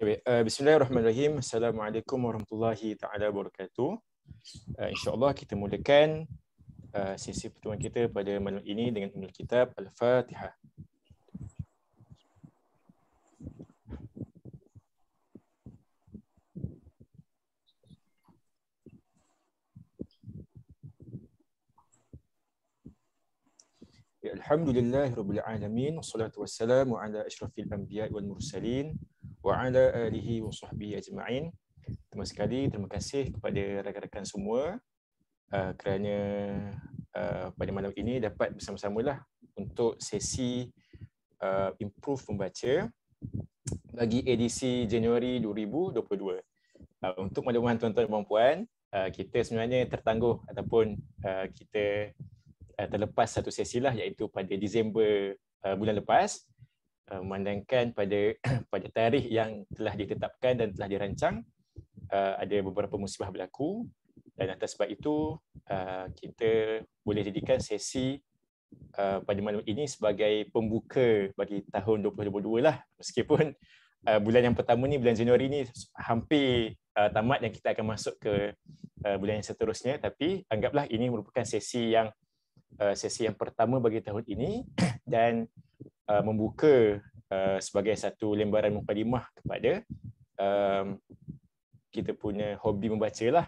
Bismillahirrahmanirrahim. Assalamualaikum warahmatullahi taala wabarakatuh. InsyaAllah kita mulakan sesi pertemuan kita pada malam ini dengan Ummul Kitab Al-Fatihah. Alhamdulillahirabbil alamin, wassalatu wassalamu ala asyrafil anbiya'i wal mursalin wa ala alihi wa sahbihi ajma'in. Terima kasih kepada rakan-rakan semua kerana pada malam ini dapat bersama-samalah untuk sesi improve membaca bagi edisi Januari 2022. Untuk makluman tuan-tuan dan puan, kita sebenarnya tertangguh ataupun kita terlepas satu sesi lah, iaitu pada Disember bulan lepas, memandangkan pada tarikh yang telah ditetapkan dan telah dirancang ada beberapa musibah berlaku, dan atas sebab itu kita boleh jadikan sesi pada malam ini sebagai pembuka bagi tahun 2022 lah, meskipun bulan yang pertama ni, bulan Januari ni hampir tamat dan kita akan masuk ke bulan yang seterusnya, tapi anggaplah ini merupakan sesi yang pertama bagi tahun ini dan membuka sebagai satu lembaran mukadimah kepada kita punya hobi membaca lah,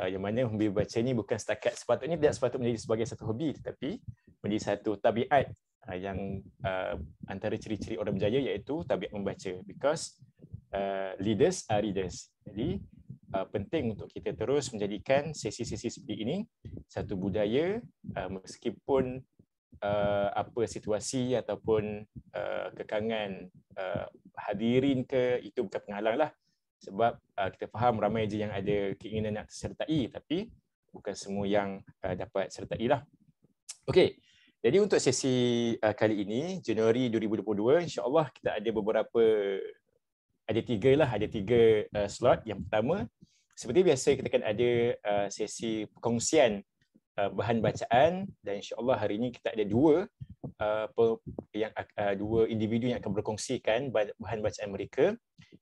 yang mana hobi membaca ni bukan setakat, sepatutnya tidak sepatutnya menjadi sebagai satu hobi, tetapi menjadi satu tabiat yang antara ciri-ciri orang berjaya iaitu tabiat membaca, because leaders are readers. Jadi penting untuk kita terus menjadikan sesi-sesi seperti ini satu budaya, meskipun apa situasi ataupun kekangan hadirin ke, itu bukan penghalang lah, sebab kita faham ramai je yang ada keinginan nak sertai, tapi bukan semua yang dapat sertai lah. Okey, jadi untuk sesi kali ini, Januari 2022, insya-Allah kita ada tiga slot. Yang pertama, seperti biasa kita akan ada sesi perkongsian bahan bacaan, dan insya-Allah hari ini kita ada dua individu yang akan berkongsikan bahan bacaan mereka.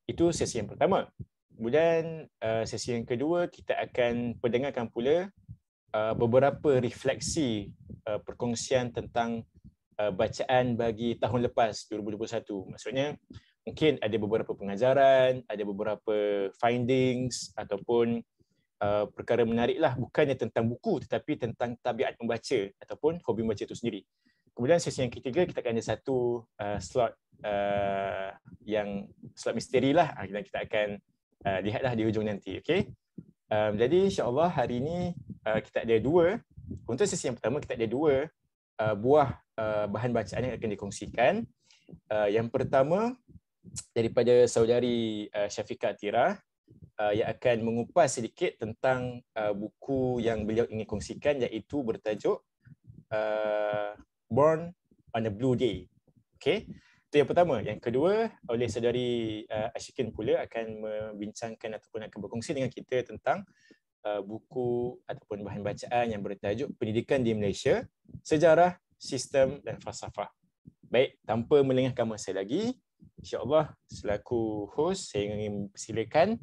Itu sesi yang pertama. Kemudian sesi yang kedua, kita akan pendengarkan pula beberapa refleksi perkongsian tentang bacaan bagi tahun lepas 2021. Maksudnya mungkin ada beberapa pengajaran, ada beberapa findings ataupun perkara menarik lah, bukannya tentang buku tetapi tentang tabiat membaca ataupun hobi membaca itu sendiri. Kemudian sesi yang ketiga, kita akan ada satu slot yang slot misteri lah, dan kita akan lihatlah di hujung nanti. Okay? Jadi insya-Allah hari ini kita ada dua, untuk sesi yang pertama kita ada dua buah bahan bacaan yang akan dikongsikan. Yang pertama daripada saudari Syafiqah Atira, yang akan mengupas sedikit tentang buku yang beliau ingin kongsikan, iaitu bertajuk Born on a Blue Day. Okey, itu yang pertama. Yang kedua, oleh saudari Ashikin pula akan membincangkan ataupun akan berkongsi dengan kita tentang buku ataupun bahan bacaan yang bertajuk Pendidikan di Malaysia, Sejarah, Sistem dan Falsafah. Baik, tanpa melengahkan masa lagi, insya-Allah selaku host saya ingin persilakan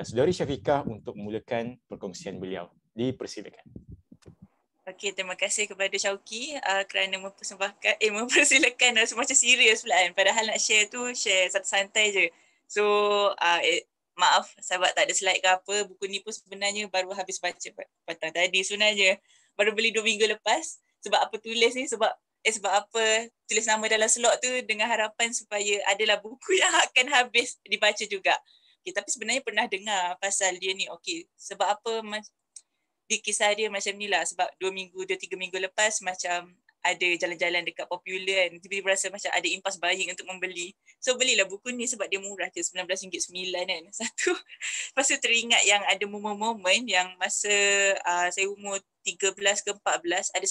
saudari Syafiqah untuk memulakan perkongsian beliau. Dipersilakan. Okey, terima kasih kepada Syauqi kerana mempersilakan rasa macam serius pula kan. Padahal nak share santai je. So maaf sahabat tak ada slide ke apa. Buku ni pun sebenarnya baru habis baca petang tadi sebenarnya. Baru beli 2 minggu lepas. Sebab apa tulis ni? Sebab apa tulis nama dalam slot tu dengan harapan supaya adalah buku yang akan habis dibaca juga. Okay, tapi sebenarnya pernah dengar pasal dia ni. Okey, sebab apa di kisah dia macam ni lah. Sebab 2 3 minggu lepas macam ada jalan-jalan dekat Popular kan. Tiba-tiba rasa macam ada impas buying untuk membeli. So belilah buku ni sebab dia murah je, RM19.9 kan. Satu. Lepas tu teringat yang ada momen-momen yang masa saya umur 13 ke 14, ada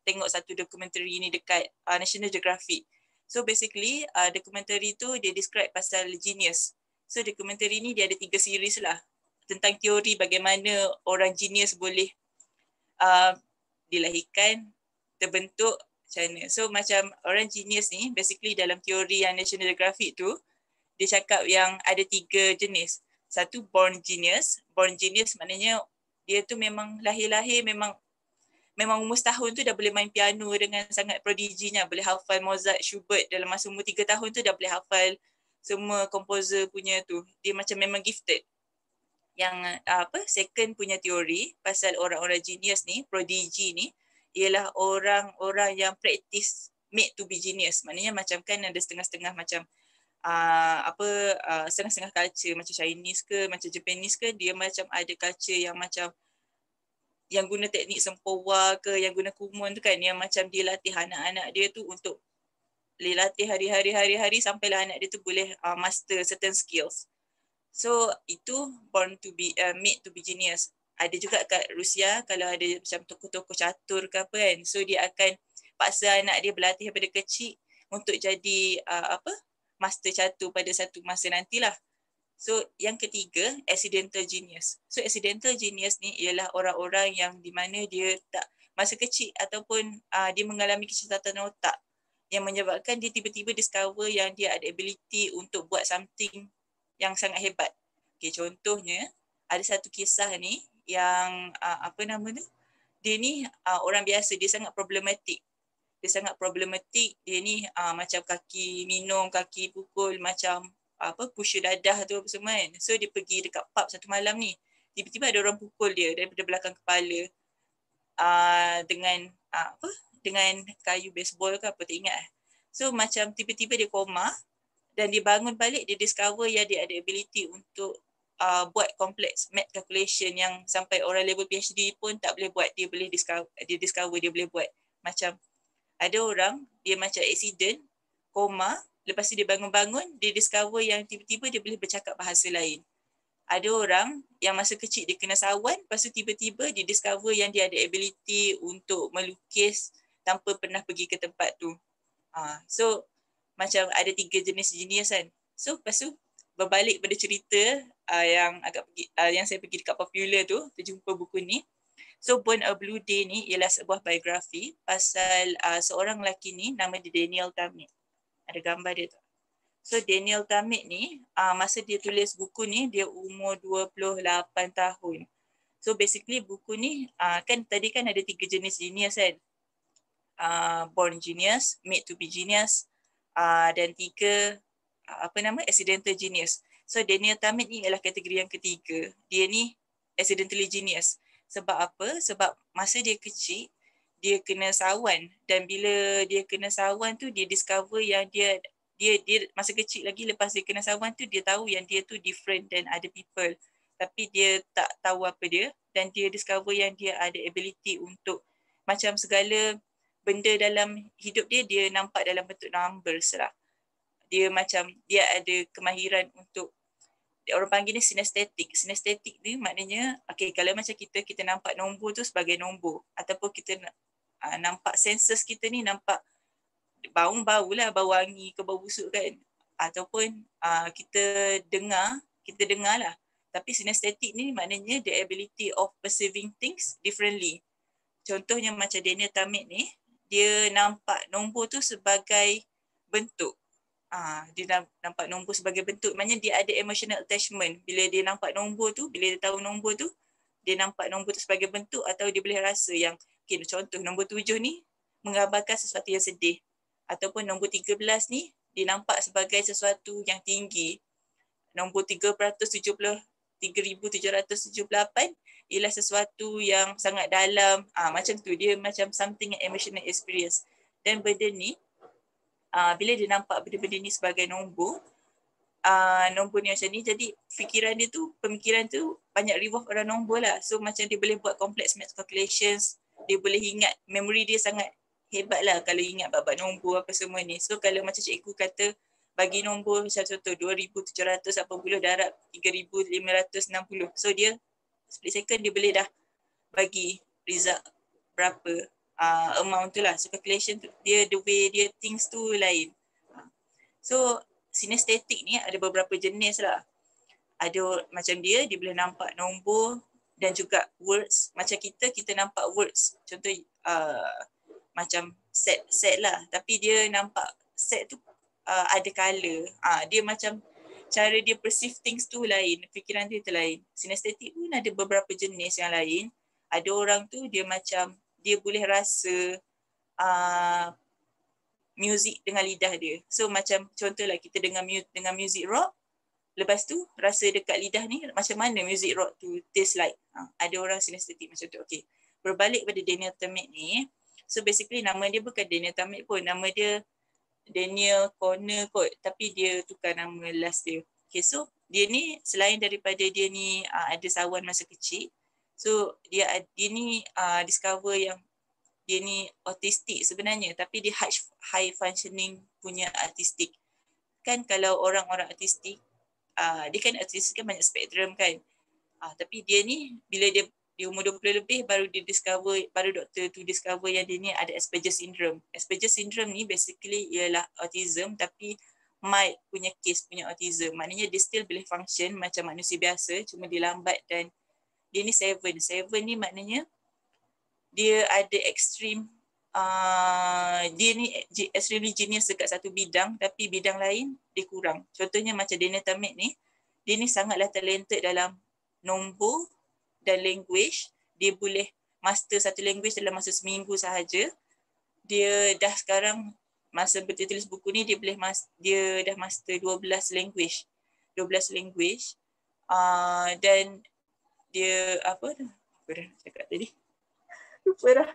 tengok satu dokumentari ni dekat National Geographic. So basically dokumentari tu dia describe pasal genius. So dokumentari ni dia ada 3 series lah tentang teori bagaimana orang genius boleh dilahirkan, terbentuk macam mana. So macam orang genius ni basically dalam teori yang National Geographic tu, dia cakap yang ada 3 jenis. Satu born genius. Born genius maknanya dia tu memang lahir-lahir memang umur setahun tu dah boleh main piano dengan sangat prodiginya. Boleh hafal Mozart, Schubert dalam masa umur 3 tahun tu dah boleh hafal semua komposer punya tu. Dia macam memang gifted. Yang second punya teori pasal orang-orang genius ni, prodigy ni, ialah orang-orang yang practice made to be genius. Maknanya macam kan ada setengah-setengah macam setengah-setengah culture macam Chinese ke, macam Japanese ke, dia macam ada culture yang macam yang guna teknik sempowa ke, yang guna kumon tu kan, yang macam dia latih anak-anak dia tu untuk latih hari-hari sampailah anak dia tu boleh master certain skills. So itu born to be made to be genius. Ada juga kat Rusia kalau ada macam tokoh-tokoh catur ke apa kan, so dia akan paksa anak dia berlatih daripada kecil untuk jadi master catur pada satu masa nantilah. So yang ketiga, accidental genius. So accidental genius ni ialah orang-orang yang di mana dia tak masa kecil ataupun dia mengalami kecacatan otak yang menyebabkan dia tiba-tiba discover yang dia ada ability untuk buat something yang sangat hebat. Okay, contohnya ada satu kisah ni yang dia ni orang biasa, dia sangat problematik. Dia ni macam kaki minum, kaki pukul, macam pusher dadah tu apa semua kan. So dia pergi dekat pub satu malam ni. Tiba-tiba ada orang pukul dia daripada belakang kepala dengan kayu baseball ke apa, tak ingat. So macam tiba-tiba dia koma dan dia bangun balik, dia discover yang dia ada ability untuk buat complex math calculation yang sampai orang level PhD pun tak boleh buat. Dia discover dia boleh buat. Macam ada orang dia macam accident, koma, lepas tu dia bangun-bangun, dia discover yang tiba-tiba dia boleh bercakap bahasa lain. Ada orang yang masa kecil dia kena sawan, lepas tu tiba-tiba dia discover yang dia ada ability untuk melukis tanpa pernah pergi ke tempat tu. So macam ada 3 jenis genius kan. So lepas tu berbalik pada cerita yang saya pergi dekat Popular tu, terjumpa buku ni. So Born a Blue Day ni ialah sebuah biografi pasal seorang lelaki ni, nama dia Daniel Tammet. Ada gambar dia tu. So Daniel Tammet ni masa dia tulis buku ni dia umur 28 tahun. So basically buku ni kan tadi kan ada 3 jenis genius kan. Born genius, made to be genius, dan 3 accidental genius. So Daniel Tammet ni ialah kategori yang ketiga. Dia ni accidentally genius. Sebab apa? Sebab masa dia kecil dia kena sawan, dan bila dia kena sawan tu dia discover yang dia masa kecil lagi, lepas dia kena sawan tu dia tahu yang dia tu different than other people, tapi dia tak tahu apa dia, dan dia discover yang dia ada ability untuk macam segala benda dalam hidup dia nampak dalam bentuk numbers lah. Dia ada kemahiran untuk, orang panggil ni sinestetik. Sinestetik ni maknanya kalau macam kita nampak nombor tu sebagai nombor, ataupun kita nampak senses kita ni nampak bau lah, bau wangi ke bau busuk kan, ataupun kita dengar lah. Tapi sinestetik ni maknanya the ability of perceiving things differently. Contohnya macam Daniel Tammet ni, dia nampak nombor tu sebagai bentuk. Dia nampak nombor sebagai bentuk, maknanya dia ada emotional attachment. Bila dia nampak nombor tu, bila dia tahu nombor tu, dia nampak nombor tu sebagai bentuk, atau dia boleh rasa yang contoh nombor 7 ni menggambarkan sesuatu yang sedih, ataupun nombor 13 ni dia nampak sebagai sesuatu yang tinggi. Nombor 3,778 ialah sesuatu yang sangat dalam. Macam tu, dia macam something emotional experience. Dan benda ni bila dia nampak benda-benda ni sebagai nombor ni macam ni, jadi pemikiran tu banyak revolve around nombor lah. So macam dia boleh buat complex math calculations, dia boleh ingat, memory dia sangat hebat lah kalau ingat bab-bab nombor apa semua ni. So kalau macam cikgu kata bagi nombor macam contoh 2,780 darab 3,560, so dia split second dia boleh dah bagi result berapa amount tu lah. So calculation tu, dia the way dia thinks tu lain. So sinestetik ni ada beberapa jenis lah. Ada macam dia boleh nampak nombor dan juga words. Macam kita nampak words. Contoh macam set lah. Tapi dia nampak set tu ada colour. Dia macam cara dia perceive things tu lain, fikiran dia tu lain. Sinestetik pun ada beberapa jenis yang lain. Ada orang tu dia macam, dia boleh rasa muzik dengan lidah dia. So macam contohlah kita dengar music rock, lepas tu rasa dekat lidah ni macam mana music rock tu taste like. Ada orang sinestetik macam tu. Okay. Berbalik pada Daniel Tammet ni, so basically nama dia bukan Daniel Tammet pun, nama dia Daniel Corner kot, tapi dia tukar nama last dia. Okay, so dia ni selain daripada dia ni ada sawan masa kecil, so dia ni discover yang dia ni autistik sebenarnya, tapi dia high functioning punya autistik. Kan kalau orang-orang autistik, dia kan autistik kan banyak spektrum kan. Tapi dia ni bila dia umur 20 lebih baru doktor tu discover yang dia ni ada Asperger syndrome. Asperger syndrome ni basically ialah autism tapi mild punya case punya autism. Maknanya dia still boleh function macam manusia biasa, cuma dia lambat dan dia ni 7 ni maknanya dia ada extreme dia ni extremely genius dekat satu bidang tapi bidang lain dia kurang. Contohnya macam Daniel Tammet ni, dia ni sangatlah talented dalam nombor dan language. Dia boleh master satu language dalam masa seminggu sahaja. Dia dah sekarang masa bertulis buku ni dia dah master 12 language. Dan dia apa dah cakap tadi. Lupa dah.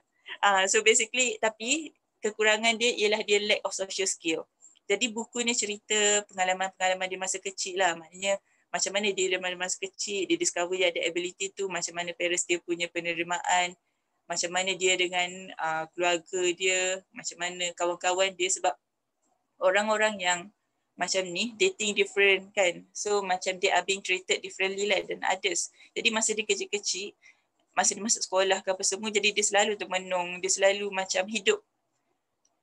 So basically tapi kekurangan dia ialah dia lack of social skill. Jadi buku ni cerita pengalaman-pengalaman dia masa kecil lah. Maknanya macam mana dia masa kecil, dia discover dia ada ability tu, macam mana parents dia punya penerimaan, macam mana dia dengan keluarga dia, macam mana kawan-kawan dia, sebab orang-orang yang macam ni, dating different kan. So macam they are being treated differently lah than others. Jadi masa dia kecil-kecil, masa dia masuk sekolah ke apa semua, jadi dia selalu termenung, dia selalu macam hidup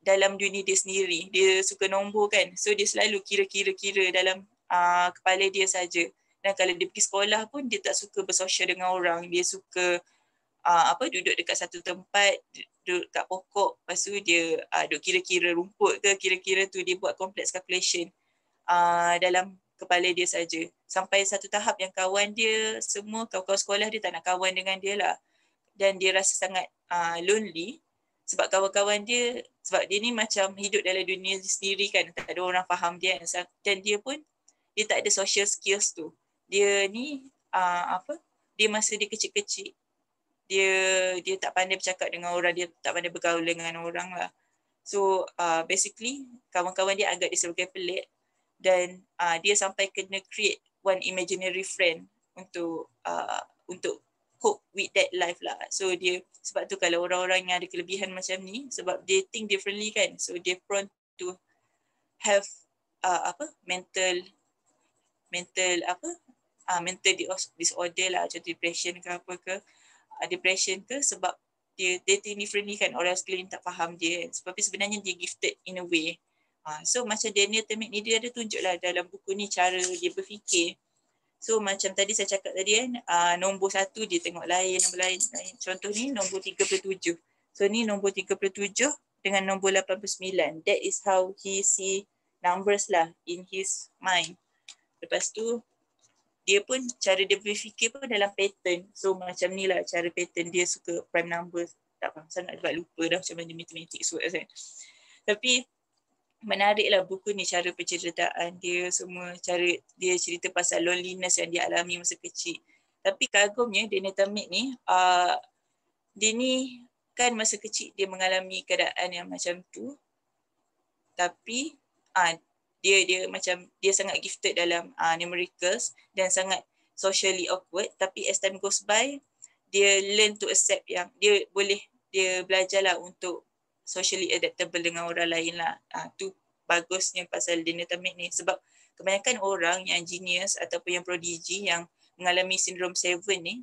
dalam dunia dia sendiri. Dia suka nombor kan. So dia selalu kira dalam kepala dia saja. Dan kalau dia pergi sekolah pun dia tak suka bersosial dengan orang. Dia suka duduk dekat satu tempat, duduk kat pokok. Lepas tu dia duduk kira-kira rumput ke, kira-kira tu dia buat complex calculation dalam kepala dia saja. Sampai satu tahap yang kawan dia semua, kawan-kawan sekolah dia tak nak kawan dengan dia lah. Dan dia rasa sangat lonely sebab kawan-kawan dia, sebab dia ni macam hidup dalam dunia sendiri kan, tak ada orang faham dia. Dan dia pun dia tak ada social skills tu. Dia ni dia masa dia kecil-kecil dia tak pandai bercakap dengan orang, dia tak pandai bergaul dengan orang lah. So basically kawan-kawan dia anggap dia sebagai pelik dan dia sampai kena create one imaginary friend untuk cope with that life lah. So dia, sebab tu kalau orang-orang yang ada kelebihan macam ni, sebab they think differently kan, so they prone to have mental disorder lah, macam depression ke apa ke, sebab dia think differently kan, orang sekeliling tak faham dia, tapi sebenarnya dia gifted in a way. So macam Daniel Tammet ni, dia ada tunjuk lah dalam buku ni cara dia berfikir. So macam tadi saya cakap tadi kan, nombor 1 dia tengok lain, nombor lain. Contoh ni nombor 37. So ni nombor 37 dengan nombor 89. That is how he see numbers lah in his mind. Lepas tu dia pun cara dia berfikir pun dalam pattern. So macam ni lah cara pattern dia, suka prime numbers. Tak faham sangat sebab lupa dah macam mana matematik suat kan. Tapi menariklah buku ni, cara penceritaan dia semua, cara dia cerita pasal loneliness yang dia alami masa kecil. Tapi kagumnya Daniel Tammet ni, dia ni kan masa kecil dia mengalami keadaan yang macam tu, tapi dia macam dia sangat gifted dalam numericals dan sangat socially awkward, tapi as time goes by dia learn to accept yang dia belajarlah untuk socially adaptable dengan orang lain lah. Tu bagusnya pasal Daniel Tammet ni, sebab kebanyakan orang yang genius ataupun yang prodigy yang mengalami sindrom 7 ni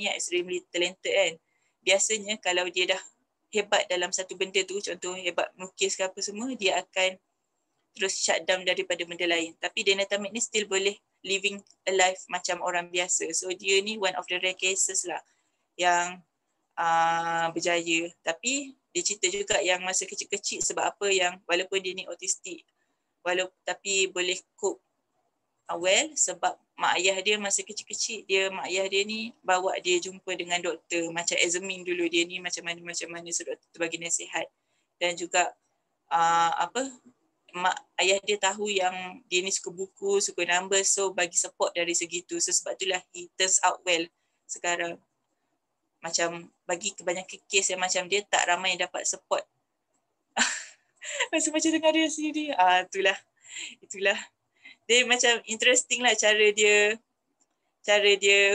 extremely talented kan. Biasanya kalau dia dah hebat dalam satu benda tu, contoh hebat melukis ke apa semua, dia akan terus shut down daripada benda lain. Tapi Daniel Tammet ni still boleh living a life macam orang biasa. So dia ni one of the rare cases lah yang berjaya. Tapi dia cerita juga yang masa kecil-kecil sebab apa yang walaupun dia ni autistik, tapi boleh cope well sebab mak ayah dia masa kecil-kecil, mak ayah dia ni bawa dia jumpa dengan doktor macam examine dulu dia ni macam mana so doktor tu bagi nasihat. Dan juga mak ayah dia tahu yang dia ni suka buku, suka numbers, so bagi support dari segi tu. So sebab itulah he turns out well sekarang. Macam bagi kebanyakan kes yang macam dia tak ramai dapat support. Macam dengar dia sendiri. Itulah. Dia macam interesting lah cara dia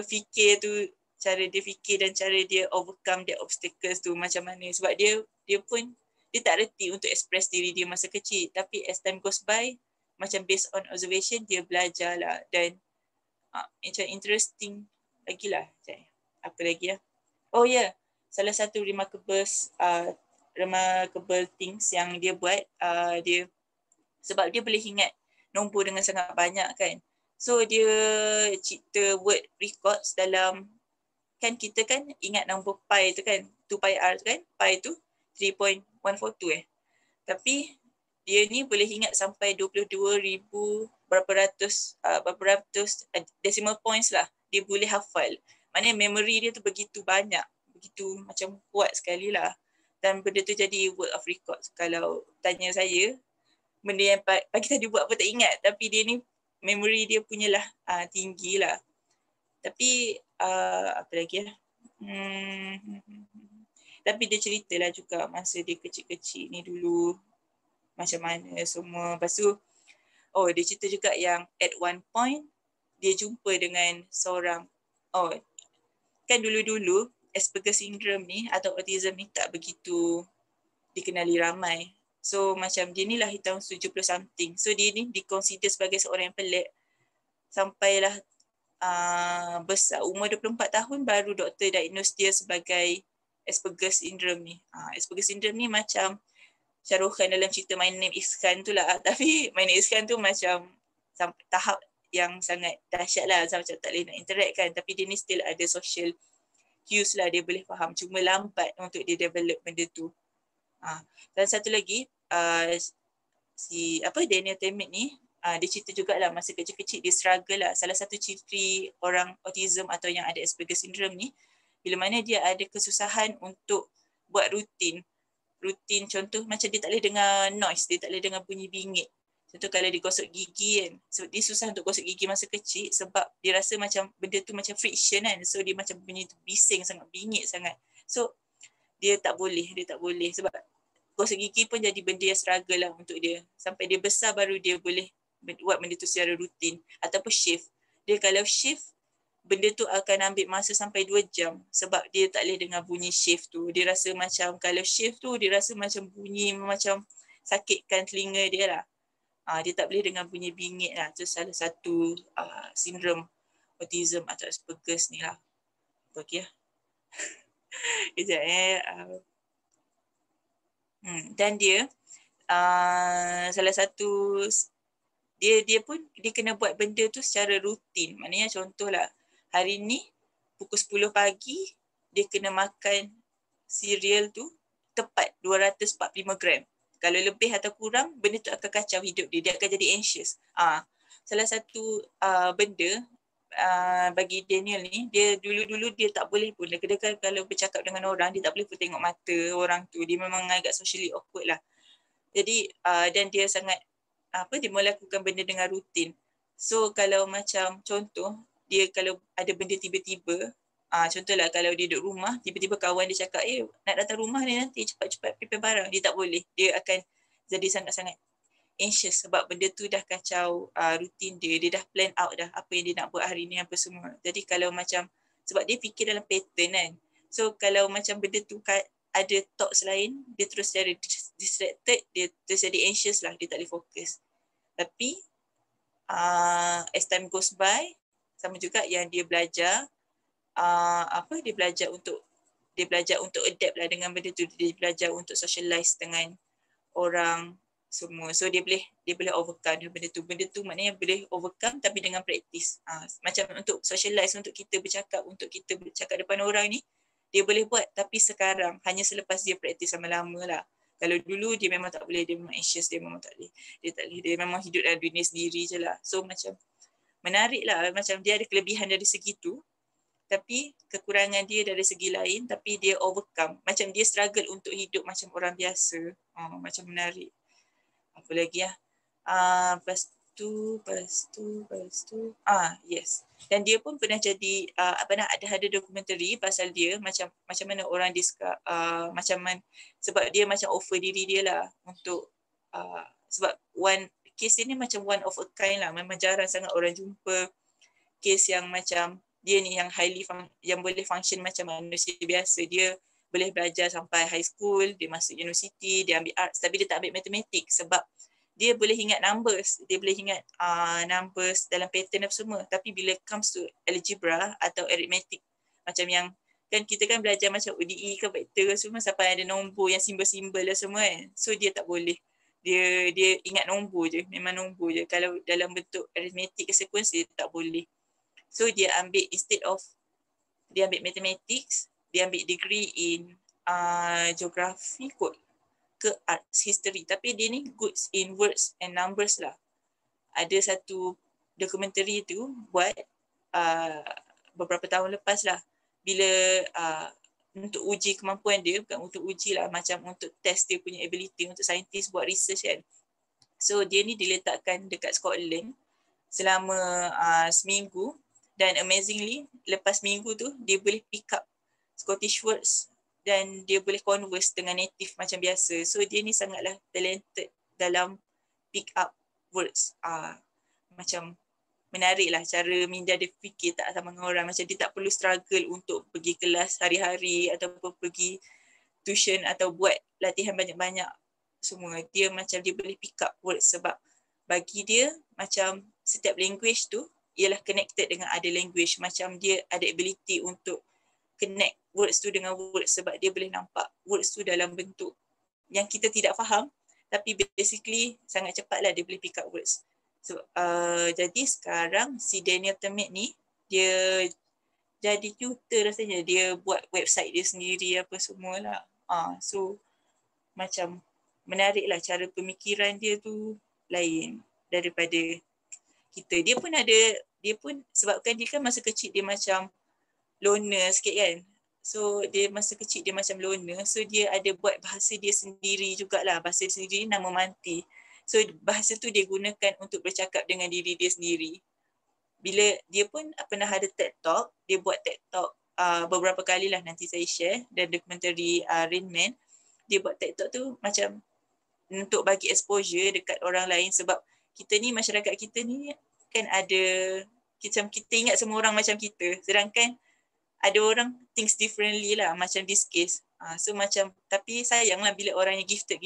fikir tu, cara dia fikir dan cara dia overcome the obstacles tu macam mana. Sebab dia pun dia tak reti untuk express diri dia masa kecil, tapi as time goes by, macam based on observation, dia belajar lah. Dan macam interesting lagi lah. Apa lagi lah. Oh ya, yeah. Salah satu remarkable things yang dia buat, sebab dia boleh ingat nombor dengan sangat banyak kan. So dia cipta word records dalam, kan kita kan ingat nombor pi tu kan, 2 pi r tu kan, pi tu 3.142 Tapi dia ni boleh ingat sampai 22,000 berapa ratus decimal points lah. Dia boleh hafal. Maknanya memory dia tu begitu banyak, begitu macam kuat sekali lah. Dan benda tu jadi word of record. Kalau tanya saya, benda yang pagi tadi buat apa tak ingat, tapi dia ni memory dia punyalah tinggi lah. Tapi apa lagi lah. Tapi dia ceritalah juga masa dia kecil-kecil ni dulu macam mana semua. Lepas tu, dia cerita juga yang at one point dia jumpa dengan seorang, kan dulu-dulu Asperger syndrome ni atau autism ni tak begitu dikenali ramai. So macam dia ni lahir tahun 70 something. So dia ni diconsider sebagai seorang yang pelik. Sampailah besar, umur 24 tahun baru doktor diagnose dia sebagai Asperger syndrome ni. Asperger syndrome ni macam Shah Rukh Khan dalam cerita My Name is Khan tu lah. Tapi My Name is Khan tu macam sampai tahap yang sangat dahsyat lah. Macam tak boleh nak interact kan. Tapi dia ni still ada social cues lah. Dia boleh faham. Cuma lambat untuk dia develop benda tu. Dan satu lagi, Daniel Tammet ni, dia cerita jugalah masa kecil-kecil dia struggle lah. Salah satu ciri orang autism atau yang ada Asperger syndrome ni, bila mana dia ada kesusahan untuk buat rutin contoh macam dia tak boleh dengar noise, dia tak boleh dengar bunyi bingit. Contoh kalau dia gosok gigi kan, so dia susah untuk gosok gigi masa kecil sebab dia rasa macam benda tu macam friction kan, so dia macam bunyi tu bising sangat, bingit sangat. So dia tak boleh sebab gosok gigi pun jadi benda yang struggle lah untuk dia. Sampai dia besar baru dia boleh buat benda tu secara rutin. Ataupun shift. Dia kalau shift, benda tu akan ambil masa sampai 2 jam sebab dia tak boleh dengar bunyi shift tu. Dia rasa macam kalau shift tu, dia rasa macam bunyi macam sakitkan telinga dia lah. Dia tak boleh dengar bunyi bingit lah. Itu salah satu sindrom autism atau Asperger ni lah. Okey lah. Sekejap dan dia salah satu dia pun dia kena buat benda tu secara rutin. Maknanya contohlah hari ni pukul 10 pagi dia kena makan cereal tu tepat 245 gram. Kalau lebih atau kurang, benda tu akan kacau hidup dia. Dia akan jadi anxious. Salah satu benda bagi Daniel ni, dia dulu-dulu dia tak boleh pun. Kadang-kadang kalau bercakap dengan orang, dia tak boleh pun tengok mata orang tu. Dia memang agak socially awkward lah. Jadi, dan dia sangat, dia melakukan benda dengan rutin. So, kalau macam contoh, dia kalau ada benda tiba-tiba, contohlah kalau dia duduk rumah, tiba-tiba kawan dia cakap, nak datang rumah ni nanti, cepat-cepat prepare barang. Dia tak boleh. Dia akan jadi sangat-sangat anxious sebab benda tu dah kacau rutin dia. Dia dah plan out dah apa yang dia nak buat hari ni apa semua. Jadi kalau macam, sebab dia fikir dalam pattern kan. So kalau macam benda tu ada thoughts lain, dia terus jadi distracted, dia terus jadi anxious lah. Dia tak boleh fokus. Tapi as time goes by, sama juga yang dia belajar, dia belajar untuk adapt lah dengan benda tu. Dia belajar untuk socialize dengan orang semua. So dia boleh overcome benda tu. Benda tu maknanya boleh overcome tapi dengan praktis. Macam untuk socialize, untuk kita bercakap depan orang ni, dia boleh buat tapi sekarang hanya selepas dia praktis lama-lama lah. Kalau dulu dia memang tak boleh, dia memang anxious, dia memang tak boleh. Dia memang hidup dalam dunia sendiri je lah. So macam menarik lah, macam dia ada kelebihan dari segi tu, tapi kekurangan dia dari segi lain, tapi dia overcome. Macam dia struggle untuk hidup macam orang biasa. Macam menarik. Apa lagi lah. Lepas tu. Yes. Dan dia pun pernah jadi, ada dokumentari pasal dia, macam mana orang macam mana, sebab dia macam offer diri dia lah untuk, sebab kes ini macam one of a kind lah. Memang jarang sangat orang jumpa kes yang macam dia ni yang yang boleh function macam manusia biasa. Dia boleh belajar sampai high school, dia masuk universiti, dia ambil arts, tapi dia tak ambil matematik sebab dia boleh ingat numbers, dia boleh ingat numbers dalam pattern apa semua. Tapi bila comes to algebra atau arithmetic, macam yang kan kita kan belajar macam ODE ke vektor ke semua sampai ada nombor yang simbol-simbol lah semua kan. So dia tak boleh. Dia ingat nombor je, memang nombor je. Kalau dalam bentuk arithmetic ke sequence dia tak boleh. So dia ambil, instead of dia ambil mathematics, dia ambil degree in geography kot ke arts history. Tapi dia ni good in words and numbers lah. Ada satu dokumentari tu buat beberapa tahun lepas lah. Bila untuk uji kemampuan dia, bukan untuk uji lah, macam untuk test dia punya ability untuk saintis buat research kan. So dia ni diletakkan dekat Scotland selama seminggu. Dan amazingly, lepas minggu tu, dia boleh pick up Scottish words dan dia boleh converse dengan native macam biasa. So, dia ni sangatlah talented dalam pick up words. Macam menarik lah cara minda dia fikir tak sama dengan orang. Macam dia tak perlu struggle untuk pergi kelas hari-hari ataupun pergi tuition atau buat latihan banyak-banyak semua. Dia macam dia boleh pick up words sebab bagi dia macam setiap language tu ialah connected dengan other language. Macam dia ada ability untuk connect words tu dengan words sebab dia boleh nampak words tu dalam bentuk yang kita tidak faham, tapi basically sangat cepatlah dia boleh pick up words. So, jadi sekarang si Daniel Tammet ni dia jadi tutor rasanya. Dia buat website dia sendiri apa semualah. So macam menariklah cara pemikiran dia tu lain daripada kita. Dia pun sebabkan dia kan masa kecil dia macam loner sikit kan. So dia masa kecil dia macam loner. So dia ada buat bahasa dia sendiri jugalah. Bahasa dia sendiri nama Manti. So bahasa tu dia gunakan untuk bercakap dengan diri dia sendiri. Bila dia pun pernah ada TED Talk. Dia buat TED Talk beberapa kali lah, nanti saya share. Dan dokumentari Rain Man. Dia buat TED Talk tu macam untuk bagi exposure dekat orang lain. Sebab kita ni, masyarakat kita ni kan ada, kita ingat semua orang macam kita. Sedangkan ada orang thinks differently lah macam this case. So macam, tapi sayanglah bila orang yang gifted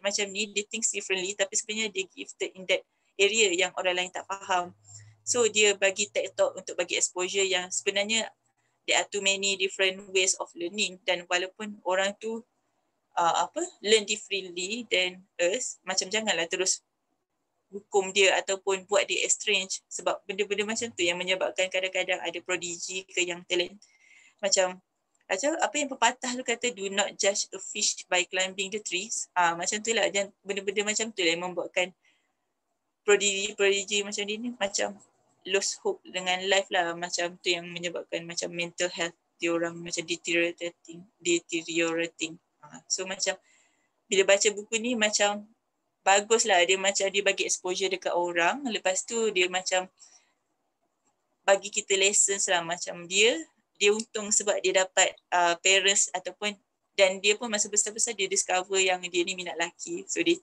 macam ni, dia thinks differently tapi sebenarnya dia gifted in that area yang orang lain tak faham. So dia bagi TED Talk untuk bagi exposure yang sebenarnya there are too many different ways of learning. Dan walaupun orang tu learn differently than us, macam janganlah terus hukum dia ataupun buat dia estrange, sebab benda-benda macam tu yang menyebabkan kadang-kadang ada prodigy ke yang talent. Macam apa yang pepatah tu kata, do not judge a fish by climbing the trees. Macam tu lah, dan benda-benda macam tu lah yang membuatkan prodigy macam ni macam lose hope dengan life lah. Macam tu yang menyebabkan macam mental health dia orang macam deteriorating. So macam bila baca buku ni macam baguslah, dia macam dia bagi exposure dekat orang. Lepas tu dia macam bagi kita lessons lah. Macam dia untung sebab dia dapat parents ataupun, dan dia pun masa besar-besar dia discover yang dia ni minat lelaki. So dia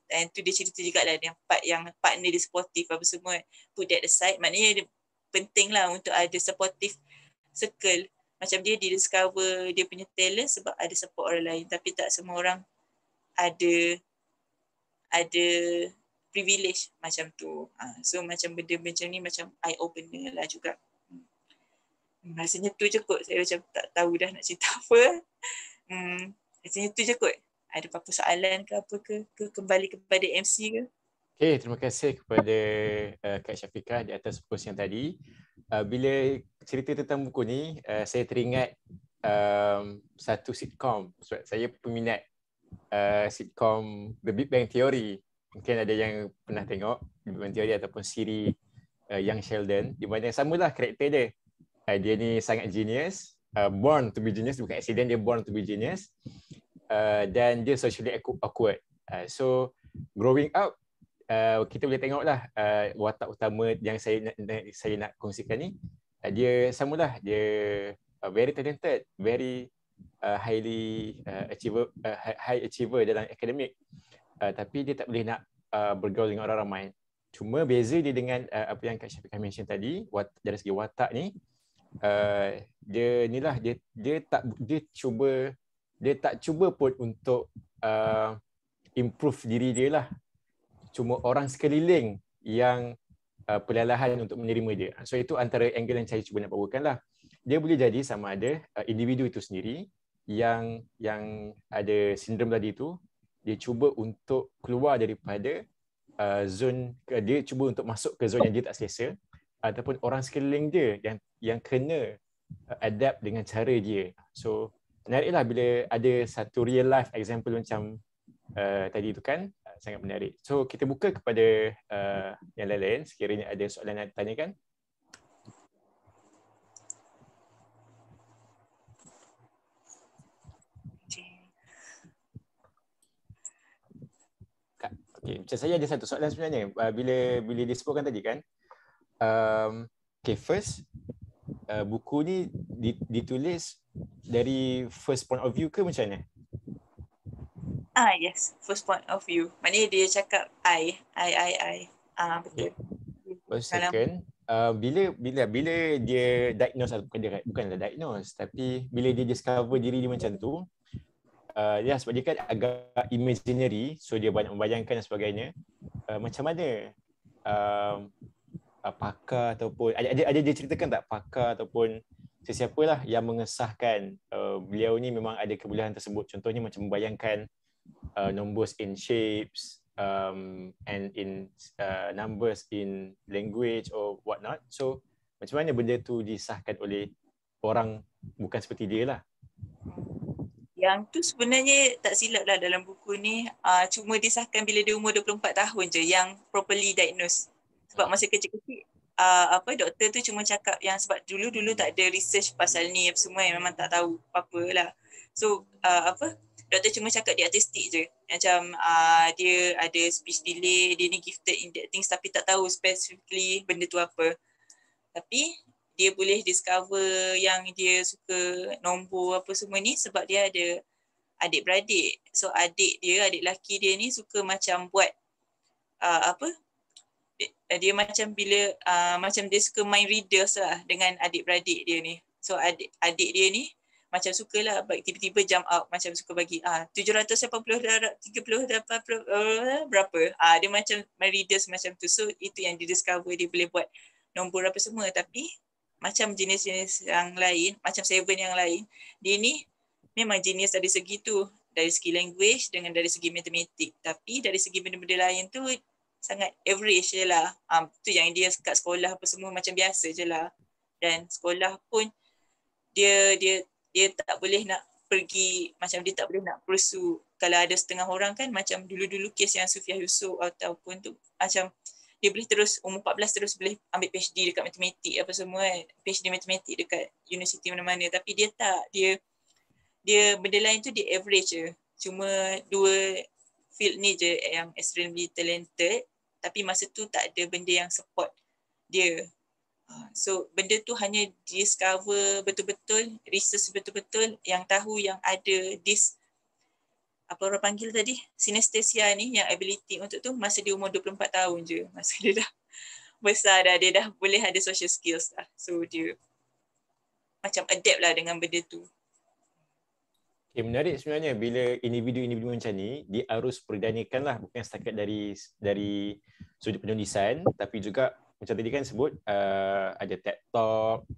cerita jugalah yang partner dia supportive apa semua. Put that aside, maknanya dia penting lah untuk ada supportive circle. Macam dia discover dia punya talent sebab ada support orang lain. Tapi tak semua orang ada privilege macam tu. So macam benda macam ni macam eye opener lah juga. Rasanya tu je kot. Saya macam tak tahu dah nak cerita apa. Rasanya tu je kot. Ada apa-apa soalan ke apa ke kembali kepada MC ke? Okay, terima kasih kepada Kak Syafiqah di atas post yang tadi. Bila cerita tentang buku ni, saya teringat satu sitcom. Sebab saya peminat sitcom The Big Bang Theory. Mungkin ada yang pernah tengok The Big Bang Theory ataupun siri Young Sheldon, di mana samalah karakter dia. Dia ni sangat genius, born to be genius, bukan accident, dia born to be genius. Dan dia socially awkward. So growing up, kita boleh tengoklah watak utama yang saya nak kongsikan ni. Dia samalah, dia very talented, very highly high achiever dalam akademik. Tapi dia tak boleh nak bergaul dengan orang ramai. Cuma beza dia dengan apa yang Kak Syafiqah mention tadi, dari segi watak ni, dia tak cuba pun untuk improve diri dia lah. Cuma orang sekeliling yang perlahan untuk menerima dia. So itu antara angle yang saya cuba nak bawakan lah. Dia boleh jadi sama ada individu itu sendiri yang ada sindrom tadi itu, dia cuba untuk keluar daripada zon, dia cuba untuk masuk ke zon yang dia tak selesa, ataupun orang sekeliling dia yang kena adapt dengan cara dia. So menariklah bila ada satu real life example macam tadi itu kan, sangat menarik. So kita buka kepada yang lain-lain sekiranya ada soalan yang ditanyakan. Okay, macam saya ada satu soalan sebenarnya bila disebutkan tadi kan. Okay, first buku ni ditulis dari first point of view ke macam mana? Yes, first point of view. Maknanya dia cakap I. Betul. Okay. Second, bila dia diagnose, bukanlah diagnose, tapi bila dia discover diri dia macam tu, ya sebab dia kan agak imaginary, so dia banyak membayangkan dan sebagainya. Macam mana pakar ataupun ada dia ceritakan tak pakar ataupun sesiapalah yang mengesahkan beliau ni memang ada kebolehan tersebut, contohnya macam membayangkan numbers in shapes and in numbers in language or what not. So macam mana benda tu disahkan oleh orang bukan seperti dia lah? Yang tu sebenarnya tak silap lah dalam buku ni, cuma disahkan bila dia umur 24 tahun je yang properly diagnosed. Sebab masa kecil-kecil doktor tu cuma cakap yang sebab dulu tak ada research pasal ni apa semua, yang memang tak tahu apa-apa lah. So doktor cuma cakap dia autistic je. Macam dia ada speech delay, dia ni gifted in that things, tapi tak tahu specifically benda tu apa. Tapi dia boleh discover yang dia suka nombor apa semua ni sebab dia ada adik-beradik. So adik lelaki dia ni suka macam buat dia macam bila macam dia suka main readers lah dengan adik-beradik dia ni. So adik dia ni macam sukalah tiba-tiba jump out, macam suka bagi 780 berapa. Dia macam main readers macam tu. So itu yang dia discover, dia boleh buat nombor apa semua. Tapi macam jenis-jenis yang lain, macam Seven yang lain, dia ni memang jenis dari segi tu, dari segi language dengan dari segi matematik. Tapi dari segi benda-benda lain tu sangat average je lah. Tu yang dia kat sekolah apa semua macam biasa je lah. Dan sekolah pun dia tak boleh nak pergi, macam dia tak boleh nak pursue. Kalau ada setengah orang kan, macam dulu-dulu kes yang Sufiah Yusof ataupun tu, macam dia boleh terus umur 14 terus boleh ambil PhD dekat matematik apa semua kan. PhD matematik dekat universiti mana-mana. Tapi dia tak, dia benda lain tu dia average je. Cuma dua field ni je yang extremely talented, tapi masa tu tak ada benda yang support dia. So benda tu hanya discover betul-betul, research betul-betul yang tahu yang ada this, apa orang panggil tadi, synesthesia ni, yang ability untuk tu masa dia umur 24 tahun je. Masa dia dah besar dah, dia dah boleh ada social skills lah. So dia macam adapt lah dengan benda tu. Okay, menarik sebenarnya bila individu-individu macam ni diarus perdanakan lah, bukan setakat dari sudut penulisan, tapi juga macam tadi kan sebut ada TED Talk,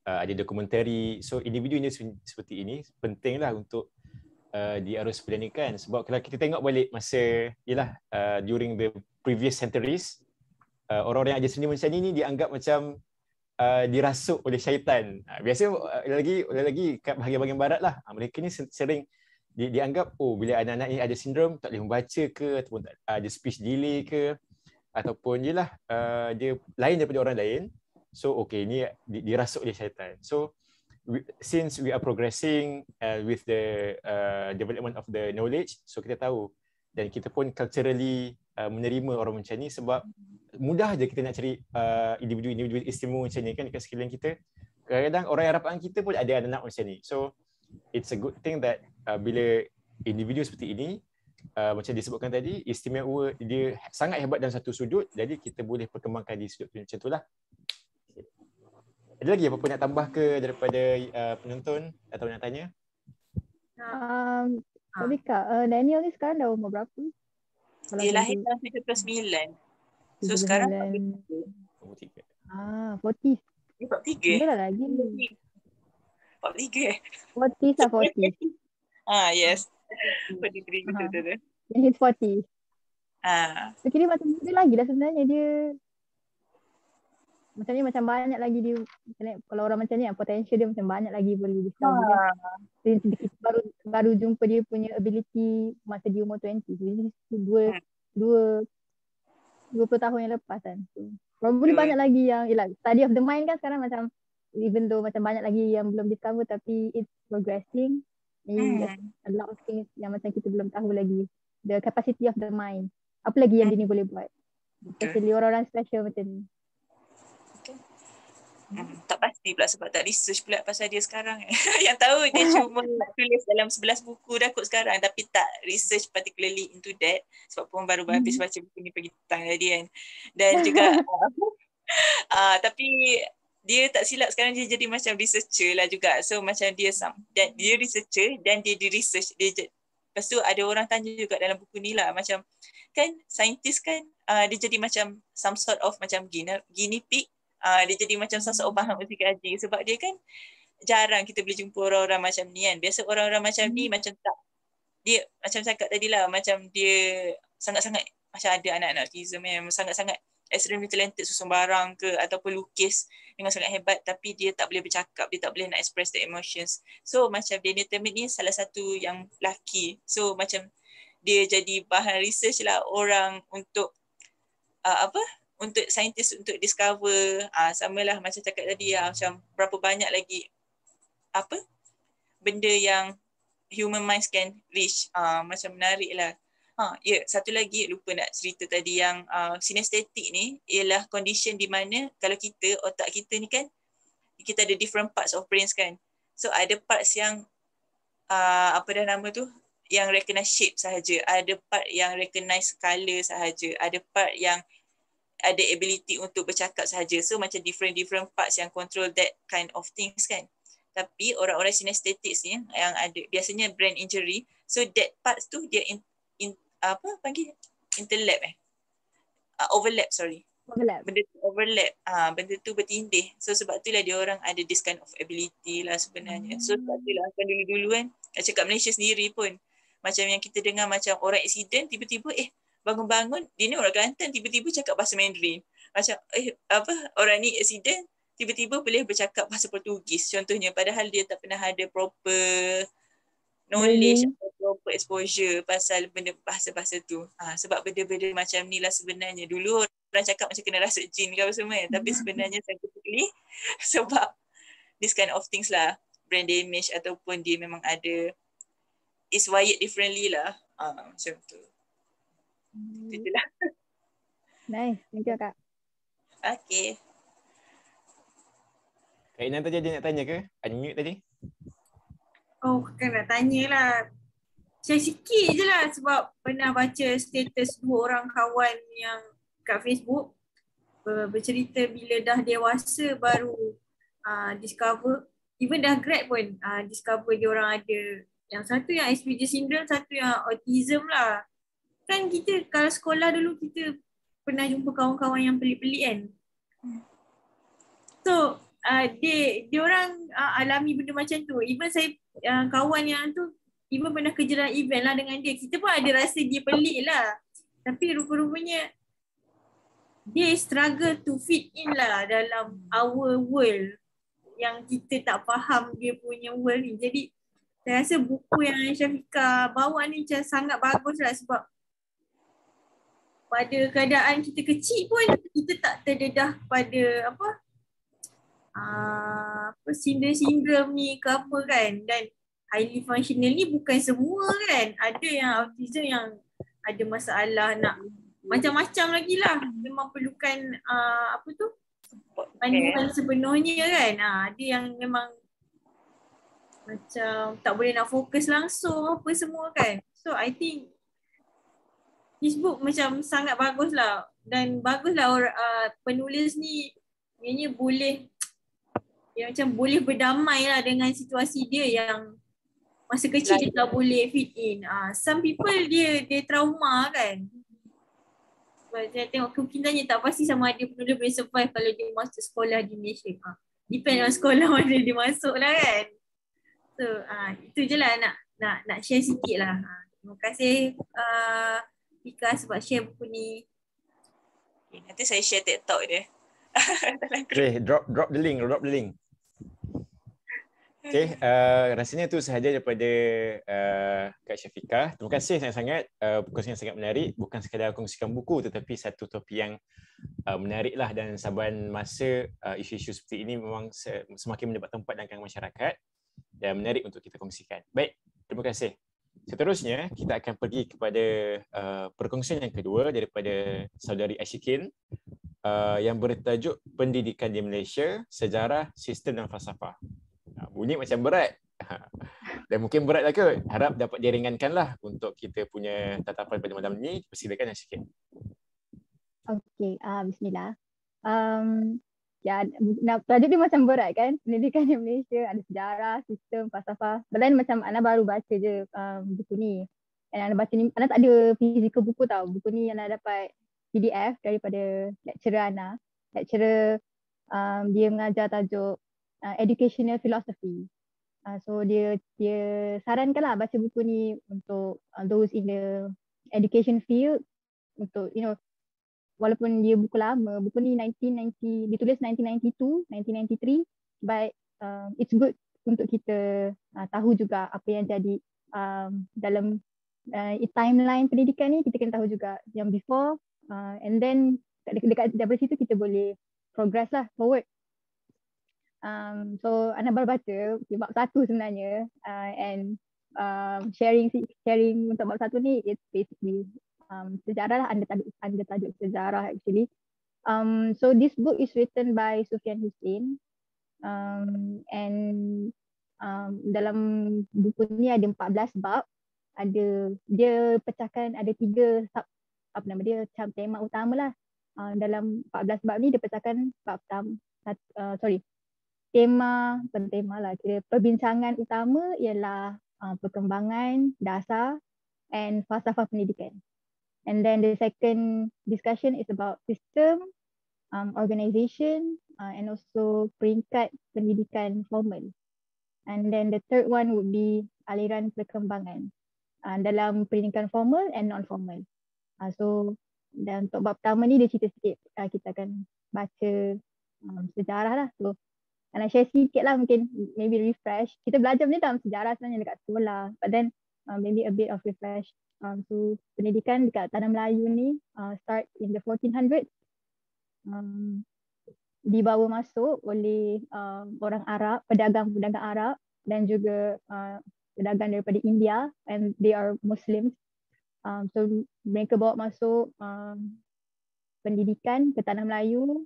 ada dokumentari. So individu ini seperti ini pentinglah untuk diarus perdanakan, sebab kalau kita tengok balik masa during the previous centuries, orang-orang yang ada seni macam ni dianggap macam dirasuk oleh syaitan. Biasa lagi kat bahagian-bahagian barat lah, mereka ni sering dianggap bila anak-anak ni ada sindrom, tak boleh membaca ke, ataupun ada speech delay ke, ataupun jelah dia lain daripada orang lain. So okay, ni dirasuk dia syaitan. So since we are progressing with the development of the knowledge, so kita tahu dan kita pun culturally menerima orang macam ni sebab mudah je kita nak cari individu-individu istimewa macam ni kan dekat sekeliling kita. Kadang-kadang orang yang harapan kita pun ada anak macam ni. So it's a good thing that bila individu seperti ini macam disebutkan tadi, istimewa, dia sangat hebat dalam satu sudut, jadi kita boleh perkembangkan di sudut macam itulah. Ada lagi apa-apa nak tambah ke daripada penonton atau nak tanya? Tapi Kak, Daniel ni sekarang dah umur berapa? Dia lahir tahun 79. So sekarang 43. 40. Dia 43. Dia dah lagi. 43 40 lah 40. Yes. 43 betul. He's 40. So kira macam dia lagi dah sebenarnya dia. Macam ni macam banyak lagi dia. Kalau orang macam ni potential dia macam banyak lagi boleh discover. Kita baru jumpa dia punya ability masa dia umur 20. Jadi 20 tahun yang lepas kan. So, probably banyak lagi yang study of the mind kan sekarang macam even though macam banyak lagi yang belum discover tapi it's progressing. There's a lot of things yang macam kita belum tahu lagi. The capacity of the mind. Apa lagi yang dia ni boleh buat? Especially orang-orang special macam ni. Tak pasti pula sebab tak research pula pasal dia sekarang. Yang tahu dia cuma tulis dalam 11 buku dah kot sekarang tapi tak research particularly into that sebab pun baru habis baca buku ni pagi petang tadi kan. Dan juga tapi dia tak silap sekarang dia jadi macam researcher lah juga. So macam dia researcher dan dia di research dia. Lepas tu ada orang tanya juga dalam buku ni lah macam kan saintis kan dia jadi macam some sort of macam guinea pig. Dia jadi macam some sort of bahan uji kaji sebab dia kan jarang kita boleh jumpa orang-orang macam ni kan. Biasa orang-orang macam ni macam tak dia macam cakap tadi lah macam dia sangat-sangat macam ada anak-anak autism yang sangat-sangat extremely talented susung barang ke ataupun lukis dengan sangat hebat tapi dia tak boleh bercakap, dia tak boleh nak express the emotions. So macam Daniel Tamit ni salah satu yang lelaki. So macam dia jadi bahan research lah orang untuk untuk saintis untuk discover samalah macam cakap tadi macam berapa banyak lagi benda yang human minds can reach. Macam menarik lah. Satu lagi lupa nak cerita tadi yang sinestetik ni ialah condition di mana kalau kita, otak kita ni kan kita ada different parts of brains kan. So ada parts yang apa dah nama tu yang recognize shape sahaja, ada part yang recognize colour sahaja, ada part yang ada ability untuk bercakap sahaja. So macam different parts yang control that kind of things kan. Tapi orang-orang sinestetik ni yang ada biasanya brain injury, so that parts tu dia overlap. Benda tu overlap. Benda tu bertindih. So sebab itulah dia orang ada this kind of ability lah sebenarnya. So sebab itulah kan dulu-dulu kan cakap Malaysia sendiri pun macam yang kita dengar macam orang accident tiba-tiba bangun-bangun dia ni orang Kelantan tiba-tiba cakap bahasa Mandarin. Macam orang ni accident tiba-tiba boleh bercakap bahasa Portugis contohnya padahal dia tak pernah ada proper knowledge atau proper exposure pasal benda bahasa-bahasa tu. Sebab benda-benda macam ni lah sebenarnya. Dulu orang cakap macam kena rasuk jin ke apa semua tapi sebenarnya scientifically sebab this kind of things lah, brain damage ataupun dia memang ada is wired differently lah. Macam tu. Itulah. Nice. Thank you Kak. Okay. Kak Inan tadi ada nak tanya ke? Unmute tadi. Kan nak tanya lah. Share sikit je lah sebab pernah baca status 2 orang kawan yang kat Facebook bercerita bila dah dewasa baru discover, even dah grad pun discover dia orang ada yang satu yang Asperger syndrome, satu yang autism lah. Kan kita kalau sekolah dulu kita pernah jumpa kawan-kawan yang pelik-pelik kan. So dia orang alami benda macam tu. Even saya kawan yang tu even pernah kerja dalam event lah dengan dia. Kita pun ada rasa dia pelik lah. Tapi rupa-rupanya dia struggle to fit in lah dalam our world yang kita tak faham dia punya world ni. Jadi saya rasa buku yang Syafiqah bawa ni macam sangat bagus lah sebab pada keadaan kita kecil pun kita tak terdedah pada sindrom ni ke apa kan. Dan highly functional ni bukan semua kan. Ada yang autism yang ada masalah nak macam-macam lagi lah. Memang perlukan panduan sepenuhnya kan. Ada yang memang macam tak boleh nak fokus langsung apa semua kan. So I think this book macam sangat bagus lah. Dan bagus lah penulis ni sebenarnya boleh berdamai lah dengan situasi dia yang masa kecil dia tak boleh fit in. Some people dia trauma kan. Sebab saya tengok kemungkinannya tak pasti sama ada penulis boleh survive kalau dia masuk sekolah di Malaysia. Depend on sekolah mana dia masuk lah kan. So itu je lah nak share sikit lah. Terima kasih Tika sebab share buku ni. Nanti saya share TikTok dia. Okay, drop the link. Okay, rasanya tu sahaja daripada Kak Syafiqah. Terima kasih sangat-sangat. Kongsian yang sangat menarik. Bukan sekadar kongsikan buku tetapi satu topik yang menarik lah, dan saban masa isu-isu seperti ini memang semakin mendapat tempat dalam kalangan masyarakat dan menarik untuk kita kongsikan. Baik, terima kasih. Seterusnya, kita akan pergi kepada perkongsian yang kedua daripada saudari Ashikin yang bertajuk Pendidikan di Malaysia, Sejarah, Sistem dan Falsafah. Bunyi macam berat. Dan mungkin berat lah ke? Harap dapat diringankan lah untuk kita punya tatapan pada malam ni. Persilakan Ashikin. Okey, bismillah. Tajuk dia macam berat kan? Pendidikan di Malaysia, ada sejarah, sistem, falsafah. Padahal macam Ana baru baca je buku ni. Dan Ana baca ni, Ana tak ada fizikal buku tau. Buku ni Ana dapat PDF daripada lecturer Ana. Lecturer dia mengajar tajuk Educational Philosophy. So dia sarankan lah baca buku ni untuk those in the education field, untuk walaupun dia buku lama, buku ni ditulis 1992, 1993, but it's good untuk kita tahu juga apa yang jadi dalam timeline pendidikan ni. Kita kena tahu juga yang before, and then dekat dari situ kita boleh progress lah, forward. So Ana baru baca bab 1 sebenarnya, and sharing untuk bab 1 ni, it's basically sejarah lah, under tajuk sejarah actually. So this book is written by Sufyan Hussein, and dalam buku ni ada 14 bab. Dia pecahkan, ada 3 macam tema utama lah. Dalam 14 bab ni dia pecahkan perbincangan utama ialah perkembangan dasar and falsafah pendidikan. And then the second discussion is about system, organization, and also peringkat pendidikan formal. And then the third one would be aliran perkembangan dalam pendidikan formal and non-formal. So dan untuk bab pertama ni dia cerita sikit, kita akan baca sejarah lah. So nak share sikit lah, mungkin maybe refresh. Kita belajar ni dalam sejarah sebenarnya dekat sekolah, but then maybe a bit of refresh. So pendidikan dekat Tanah Melayu ni start in the 1400s, dibawa masuk oleh orang Arab, pedagang-pedagang Arab, dan juga pedagang daripada India, and they are Muslims. So mereka bawa masuk pendidikan ke Tanah Melayu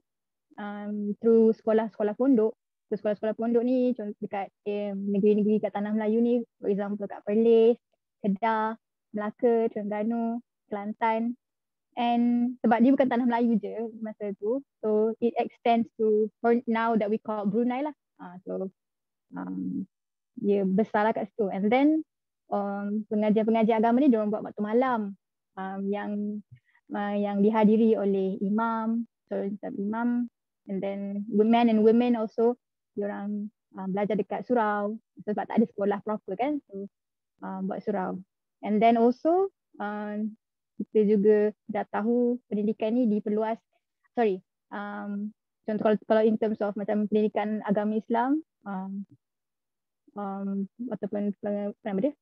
through sekolah-sekolah pondok. So sekolah-sekolah pondok ni dekat negeri-negeri kat Tanah Melayu ni, for example kat Perlis, Kedah, Melaka, Terengganu, Kelantan. And sebab dia bukan Tanah Melayu je masa tu, so it extends to now that we call Brunei lah. So dia besar lah kat situ. And then pengajian-pengajian agama ni diorang buat waktu malam, yang dihadiri oleh imam. So imam, and then men and women also, diorang belajar dekat surau sebab tak ada sekolah proper kan, so buat surau. And then also kita juga dah tahu pendidikan ni diperluas, contoh kalau in terms of macam pendidikan agama Islam, ataupun apa nama dia,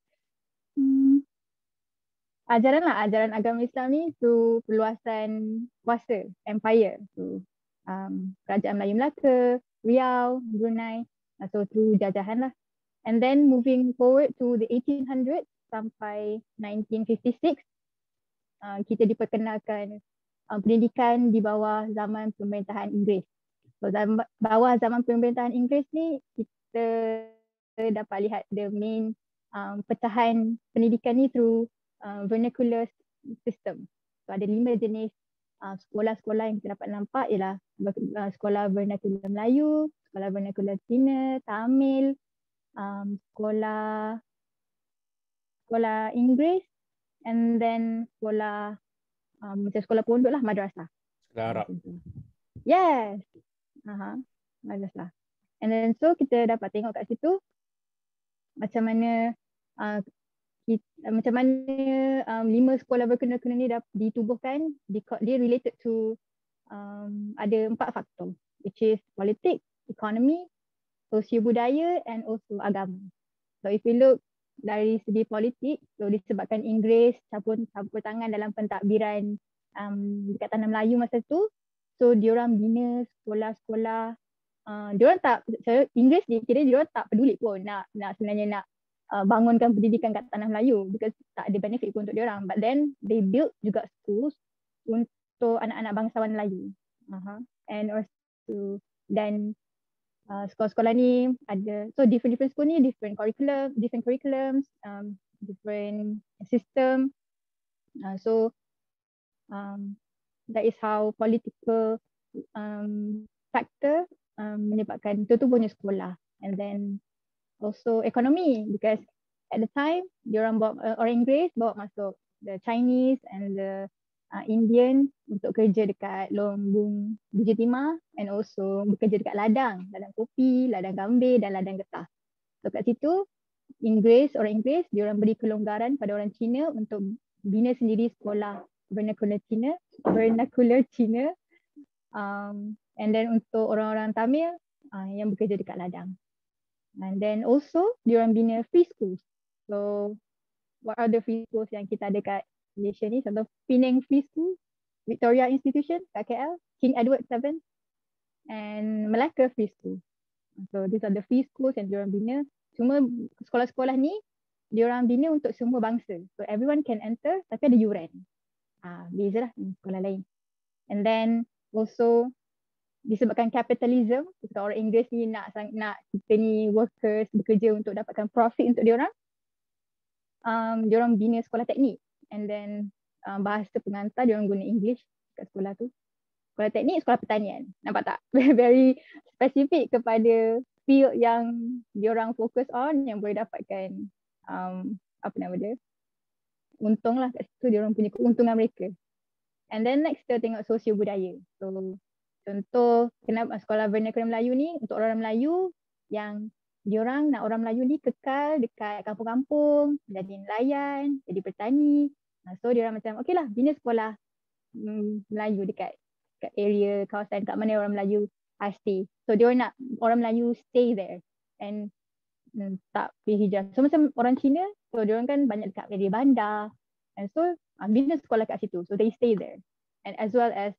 ajaran agama Islam ni through perluasan kuasa, empire. So, Kerajaan Melayu Melaka, Riau, Brunei. So through jajahan lah. And then moving forward to the 1800s sampai 1956, kita diperkenalkan pendidikan di bawah zaman pemerintahan Inggeris. So bawah zaman pemerintahan Inggeris ni, kita dapat lihat the main pecahan pendidikan ni through vernacular system. So ada 5 jenis sekolah-sekolah yang kita dapat nampak ialah sekolah vernacular Melayu, sekolah vernacular Cina, Tamil, sekolah Inggeris, and then sekolah macam sekolah pondok lah, madrasah. Sekolah Arab. Yes. Madrasah. And then so kita dapat tengok kat situ macam mana 5 sekolah vernacular ni ditubuhkan. Dia related to ada 4 faktor, which is politik, ekonomi, sosio budaya and also agama. So if we look dari segi politik, so disebabkan Inggeris campur tangan dalam pentadbiran dekat tanah Melayu masa tu, so diorang bina sekolah-sekolah. Inggeris kira diorang tak peduli pun nak sebenarnya nak bangunkan pendidikan kat tanah Melayu because tak ada benefit pun untuk diorang. But then they built juga schools untuk anak-anak bangsawan Melayu. And also dan sekolah-sekolah ni ada, so different school ni different curriculums, different system. So that is how political factor menyebabkan tutupunya sekolah. And then also economy, because at the time diorang orang Inggeris bawa masuk the Chinese and the Indian untuk kerja dekat Lombung Bukit Timah, and also bekerja dekat ladang kopi, ladang gambir dan ladang getah. So kat situ orang Inggeris diorang beri kelonggaran pada orang Cina untuk bina sendiri sekolah vernacular Cina. And then untuk orang-orang Tamil yang bekerja dekat ladang. And then also diorang bina free schools. So what are the free schools yang kita ada kat Malaysia ni? Contoh Penang Free School, Victoria Institution kat KL, King Edward VII, and Melaka Free School. So these are the free schools yang diorang bina. Cuma sekolah-sekolah ni diorang bina untuk semua bangsa. So everyone can enter, tapi ada yuran. Beza lah dengan sekolah lain. And then also disebabkan capitalism, orang Inggeris ni nak kita ni workers bekerja untuk dapatkan profit untuk diorang, diorang bina sekolah teknik. And then bahasa pengantar diorang guna English kat sekolah tu. Sekolah teknik, sekolah pertanian. Nampak tak? Very specific kepada field yang diorang fokus on, yang boleh dapatkan untung lah kat situ, diorang punya keuntungan mereka. And then next kita tengok sosio budaya. So contoh kenapa sekolah vernacular Melayu ni untuk orang Melayu yang diorang nak orang Melayu ni kekal dekat kampung-kampung, jadi nelayan, jadi petani. So diorang macam okey lah bina sekolah Melayu dekat area kawasan kat mana orang Melayu stay. So diorang nak orang Melayu stay there and tak pergi hijrah. So macam orang Cina, so diorang kan banyak dekat area bandar, and so bina sekolah kat situ, so they stay there. And as well as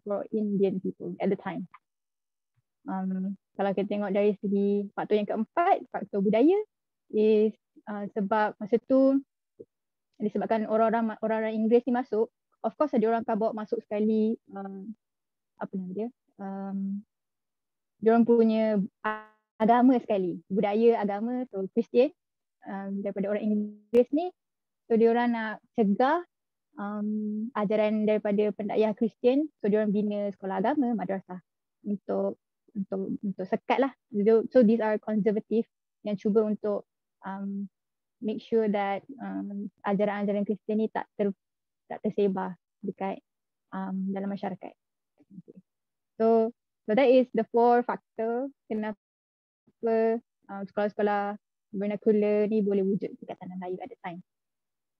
for Indian people at the time. Kalau kita tengok dari segi faktor yang keempat, faktor budaya, is sebab masa tu disebabkan orang-orang Inggeris ni masuk, of course dia orang akan bawa masuk sekali diorang punya agama sekali, budaya agama, so Kristian daripada orang Inggeris ni. So diorang nak cegah ajaran daripada pendakwah Kristian, so diorang bina sekolah agama, madrasah untuk sekat lah. So these are conservative yang cuba untuk make sure that ajaran-ajaran Kristian ni tak tersebar dekat dalam masyarakat. Okay. So that is the 4 factor kenapa sekolah-sekolah vernacular ni boleh wujud dekat tanah Melayu at the time.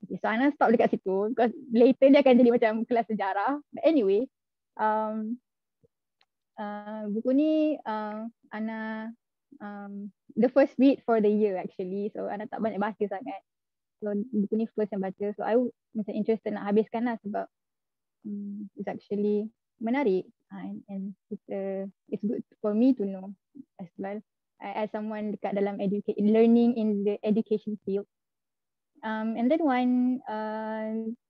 Okay, so Ana stop dekat situ because later dia akan jadi macam kelas sejarah. But anyway, buku ni Ana the first read for the year actually. So Ana tak banyak baca sangat. So buku ni first yang baca. So I macam interested nak habiskan lah sebab it's actually menarik. And it's good for me to know as well. As someone dekat dalam learning in the education field. And then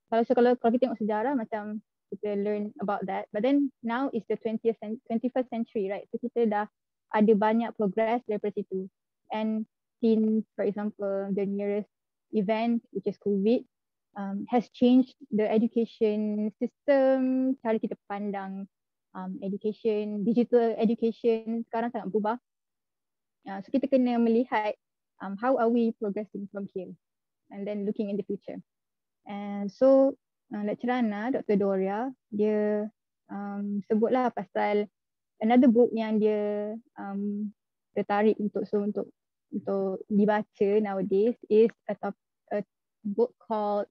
kalau kita tengok sejarah macam kita learn about that. But then now is the 21st century, right? So kita dah ada banyak progress daripada situ. And since, for example, the nearest event, which is COVID, has changed the education system, cara kita pandang education, digital education sekarang sangat berubah. So kita kena melihat how are we progressing from here and then looking in the future. And so lecturer Ana, Dr. Doria, dia sebutlah pasal another book yang dia tertarik untuk dibaca nowadays is a book called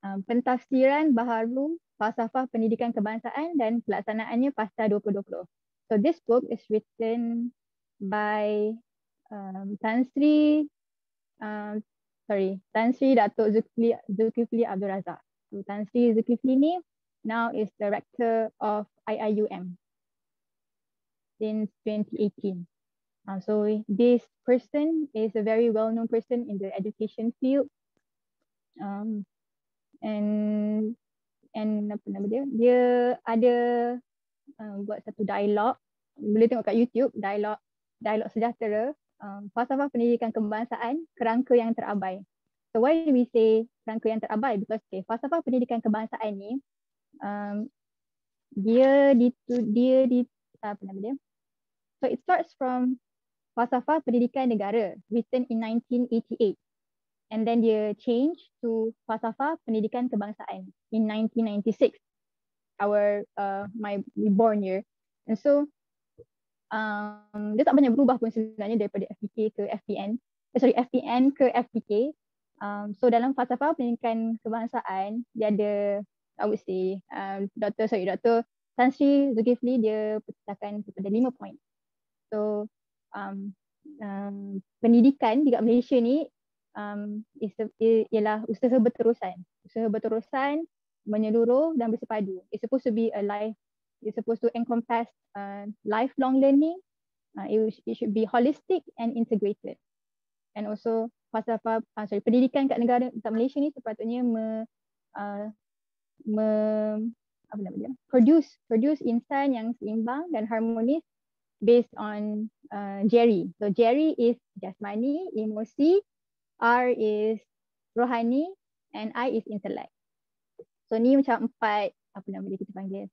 Pentafsiran Baharu Falsafah Pendidikan Kebangsaan dan Pelaksanaannya Pasca 2020. So this book is written by Tan Sri Datuk Zulkifli Abdul Razak. So Tan Sri Zulkifli ni now is director of IIUM since 2018. So this person is a very well-known person in the education field. And apa nama dia? Dia ada buat satu dialog, boleh tengok kat YouTube, dialog sejahtera, falsafah pendidikan kebangsaan, kerangka yang terabai. So why do we say kerangka yang terabai? Because falsafah pendidikan kebangsaan ni dia apa nama dia? So it starts from falsafah pendidikan negara written in 1988. And then dia change to falsafah pendidikan kebangsaan in 1996. We born year. And so dia tak banyak berubah pun sebenarnya daripada FPK ke FPN. FPN ke FPK. So dalam falsafah pendidikan kebangsaan dia ada, I would say, Dr. Tan Sri Zulkifli dia pecahkan kepada 5 point. So pendidikan di Malaysia ni ialah usaha berterusan, menyeluruh dan bersepadu. It's supposed to be it's supposed to encompass lifelong learning. It should be holistic and integrated. And also pendidikan kat Malaysia ni sepatutnya produce insan yang seimbang dan harmonis based on Jerry. So Jerry is jasmani, emosi, R is rohani, and I is intellect. So ni macam 4 apa nama dia kita panggil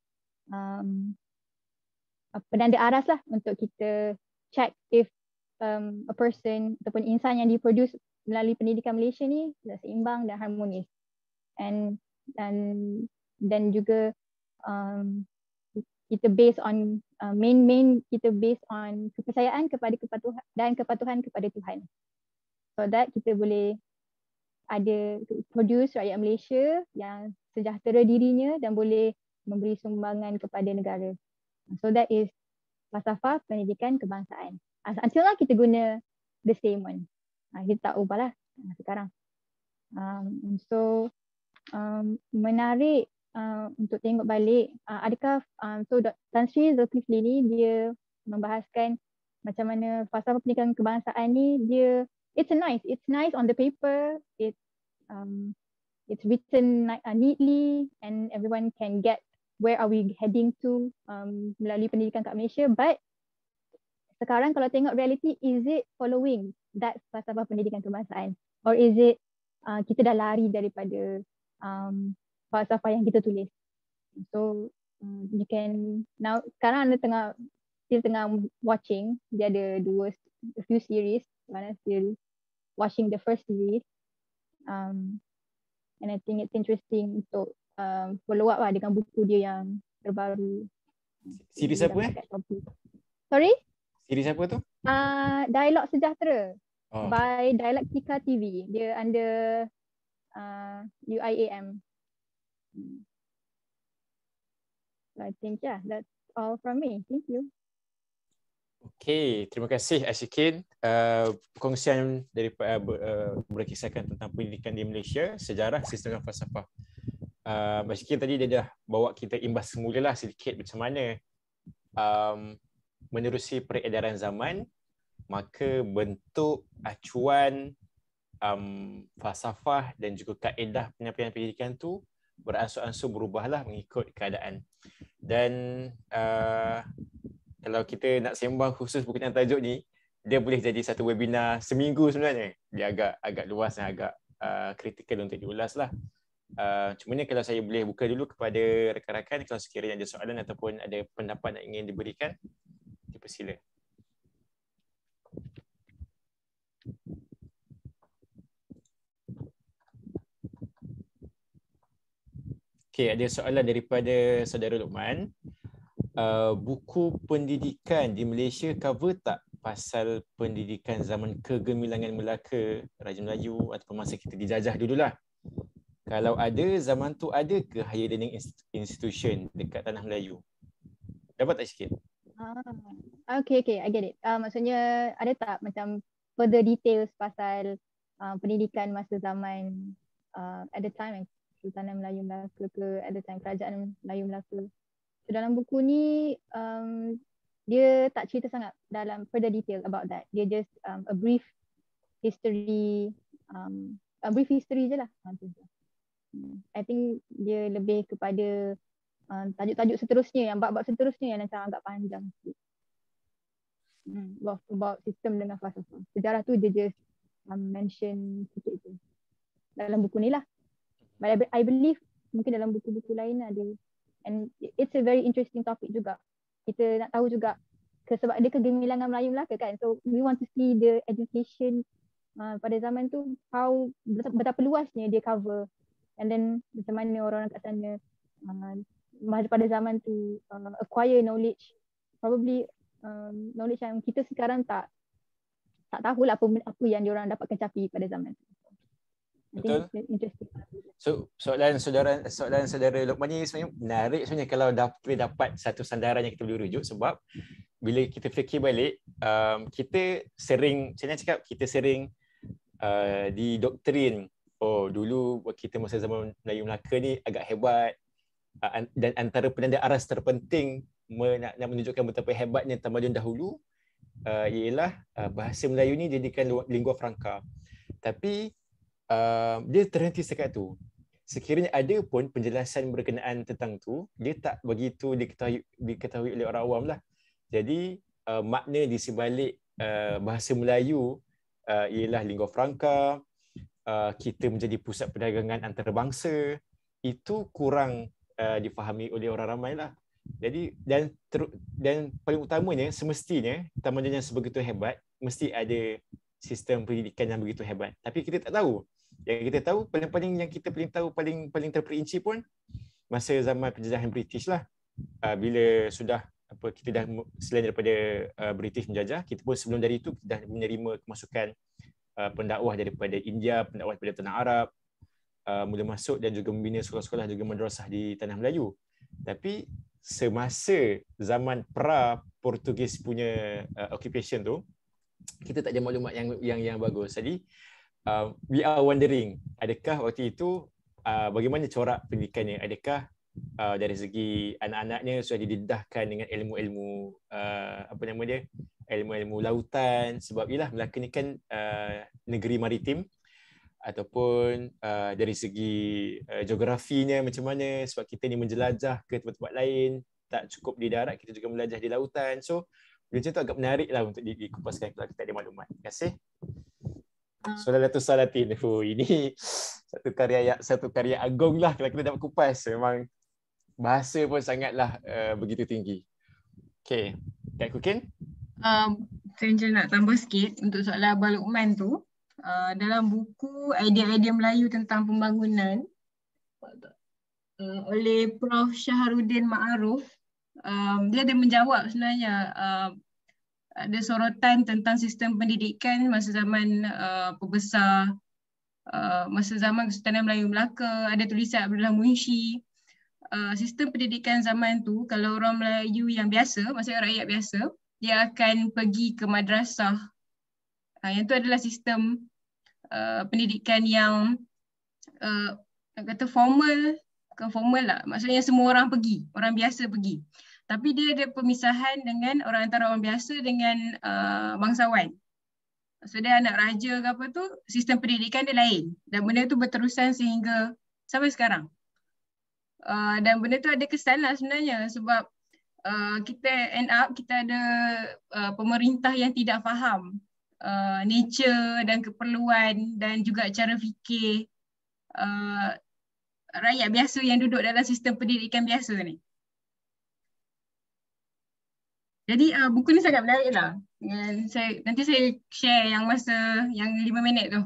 penanda aras lah untuk kita check if a person ataupun insan yang diproduce melalui pendidikan Malaysia ni seimbang dan harmonis. And juga kita based on main kita based on kepercayaan kepada kepatuhan kepada Tuhan. So that kita boleh produce rakyat Malaysia yang sejahtera dirinya dan boleh memberi sumbangan kepada negara. So that is falsafah pendidikan kebangsaan. Until lah kita guna the same one. Kita tak ubah lah sekarang. So menarik untuk tengok balik adakah so Tan Sri Zulkifli ni dia membahaskan macam mana falsafah pendidikan kebangsaan ni dia it's nice on the paper, it's written neatly and everyone can get where are we heading to melalui pendidikan kat Malaysia. But sekarang kalau tengok reality, is it following that falsafah pendidikan kebangsaan or is it kita dah lari daripada falsafah yang kita tulis? So you can now sekarang anda tengah watching, dia ada a few series, mana still watching the first series, and I think it's interesting untuk follow up lah dengan buku dia yang terbaru. Series apa Sorry? Series apa tu? Dialog Sejahtera by Dialektika TV. Dia under UIAM. So I think that's all from me. Thank you. Okey, terima kasih Ashikin. Perkongsian daripada berkisahkan tentang pendidikan di Malaysia, sejarah, sistem dan falsafah. Ashikin tadi dia dah bawa kita imbas semulalah sedikit macam mana menerusi peredaran zaman, maka bentuk acuan falsafah dan juga kaedah penyampaian pendidikan tu beransur-ansur berubahlah mengikut keadaan. Dan kalau kita nak sembang khusus berkenaan tajuk ni, dia boleh jadi satu webinar seminggu sebenarnya. Dia agak luas dan agak kritikal untuk diulas lah. Cumanya kalau saya boleh buka dulu kepada rakan-rakan, kalau sekiranya ada soalan ataupun ada pendapat yang ingin diberikan, dipersila. Okey, ada soalan daripada saudara Luqman. Buku pendidikan di Malaysia cover tak pasal pendidikan zaman kegemilangan Melaka, Raja Melayu ataupun masa kita dijajah dululah? Kalau ada, zaman tu ada ke higher learning institution dekat Tanah Melayu? Dapat tak sikit? Okay, I get it. Maksudnya ada tak macam further details pasal pendidikan masa zaman at the time Sultanat Melayu Melaka ke, at the time Kerajaan Melayu Melaka. So dalam buku ni dia tak cerita sangat dalam further detail about that. Dia just a brief history je lah. I think dia lebih kepada tajuk-tajuk seterusnya, yang bab-bab seterusnya yang macam agak panjang sikit. About sistem dengan falsafah. Sejarah tu dia just mention sikit je dalam buku ni lah. But I believe mungkin dalam buku-buku lain ada. And it's a very interesting topic juga. Kita nak tahu juga sebab dia kegemilangan Melayu Melaka kan. So we want to see the education pada zaman tu, how betapa luasnya dia cover. And then macam mana orang-orang kat sana pada zaman tu acquire knowledge. Probably knowledge yang kita sekarang tak tahulah apa yang diorang dapat kecapi pada zaman tu. Betul. So soalan saudara Luqman ni sebenarnya menarik sebenarnya kalau dapat satu sandaran yang kita boleh rujuk, sebab bila kita fikir balik, kita sering, saya nak cakap, kita sering didoktrin, oh dulu kita masa zaman Melayu Melaka ni agak hebat, dan antara penanda aras terpenting nak menunjukkan betapa hebatnya tamadun dahulu ialah bahasa Melayu ni jadikan lingua franca. Tapi dia terhenti sekat tu. Sekiranya ada pun penjelasan berkenaan tentang tu, dia tak begitu diketahui oleh orang awam lah. Jadi makna di sebalik bahasa Melayu ialah lingua franca, kita menjadi pusat perdagangan antarabangsa, itu kurang difahami oleh orang ramai lah. Jadi dan paling utamanya, semestinya tamadun yang sebegitu hebat mesti ada sistem pendidikan yang begitu hebat. Tapi kita tak tahu. Yang kita tahu, paling yang kita tahu paling terperinci pun masa zaman penjajahan British lah. Bila sudah kita dah, selain daripada British menjajah, kita pun sebelum dari itu kita dah menerima kemasukan pendakwah daripada India, pendakwah daripada tanah Arab, mula masuk dan juga membina sekolah-sekolah juga madrasah di Tanah Melayu. Tapi semasa zaman pra-Portugis punya occupation tu, kita tak ada maklumat yang bagus. Jadi we are wondering, adakah waktu itu bagaimana corak pendidikannya? Adakah dari segi anak-anaknya sudah didedahkan dengan ilmu-ilmu ilmu-ilmu lautan, sebab ialah Melaka ni kan negeri maritim, ataupun dari segi geografinya macam mana, sebab kita ni menjelajah ke tempat-tempat lain, tak cukup di darat, kita juga melajah di lautan. So macam tu agak menarik lah untuk dikupaskan kalau kita ada maklumat. Terima kasih. Soalan Datuk Salatin. Ini satu karya agung lah kalau kita dapat kupas. Memang bahasa pun sangatlah begitu tinggi. Okay, Kak Kukin? Saya nak tambah sikit untuk soalan Abang Luqman tu. Dalam buku Idea-Idea Melayu tentang Pembangunan oleh Prof. Syaharuddin Ma'aruf, dia ada menjawab sebenarnya ada sorotan tentang sistem pendidikan masa zaman pembesar, masa zaman Kesultanan Melayu Melaka. Ada tulisan Abdullah Munshi. Sistem pendidikan zaman tu, kalau orang Melayu yang biasa, maksudnya rakyat biasa, dia akan pergi ke madrasah. Yang tu adalah sistem pendidikan yang nak kata formal, bukan formal lah. Maksudnya semua orang pergi, orang biasa pergi. Tapi dia ada pemisahan dengan antara orang biasa dengan bangsawan. So dia anak raja ke apa tu, sistem pendidikan dia lain. Dan benda tu berterusan sehingga sampai sekarang. Dan benda tu ada kesan lah sebenarnya sebab kita end up kita ada pemerintah yang tidak faham nature dan keperluan dan juga cara fikir rakyat biasa yang duduk dalam sistem pendidikan biasa ni. Jadi buku ni sangat menarik lah. Nanti saya share yang masa yang 5 minit tu.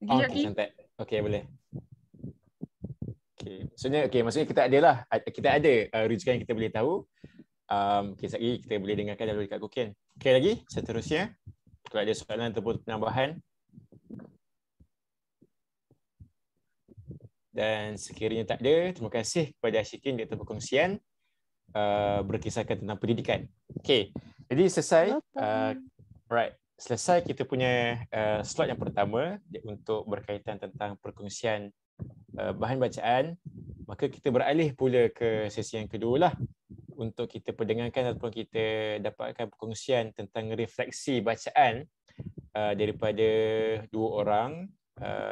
Okay, cantik. Okay, boleh. Okay. Maksudnya kita ada rujukan yang kita boleh tahu. Okay, sekejap lagi kita boleh dengarkan dahulu dekat Kokin. Okay, lagi seterusnya. Kalau ada soalan ataupun penambahan. Dan sekiranya tak ada, terima kasih kepada Ashikin di atas perkongsian berkisahkan tentang pendidikan. Okay, jadi selesai. Selesai kita punya slot yang pertama untuk berkaitan tentang perkongsian bahan bacaan. Maka kita beralih pula ke sesi yang kedua lah untuk kita perdengarkan ataupun kita dapatkan perkongsian tentang refleksi bacaan daripada dua orang,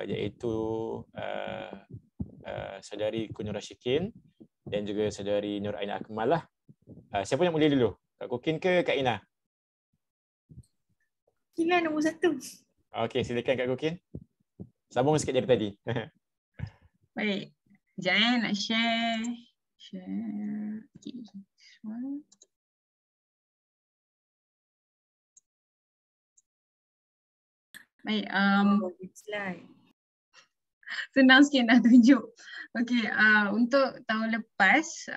iaitu saudari Nur Ashikin dan juga saudari Nur Aina Akmal lah. Siapa yang mula dulu? Kak Kokin ke Kak Ina? Ina nombor 1. Okey, silakan Kak Kokin. Sambung sikit dari tadi. Baik. Sekejap nak share. Okay. Baik. Senang sikit nak tunjuk. Okey, untuk tahun lepas,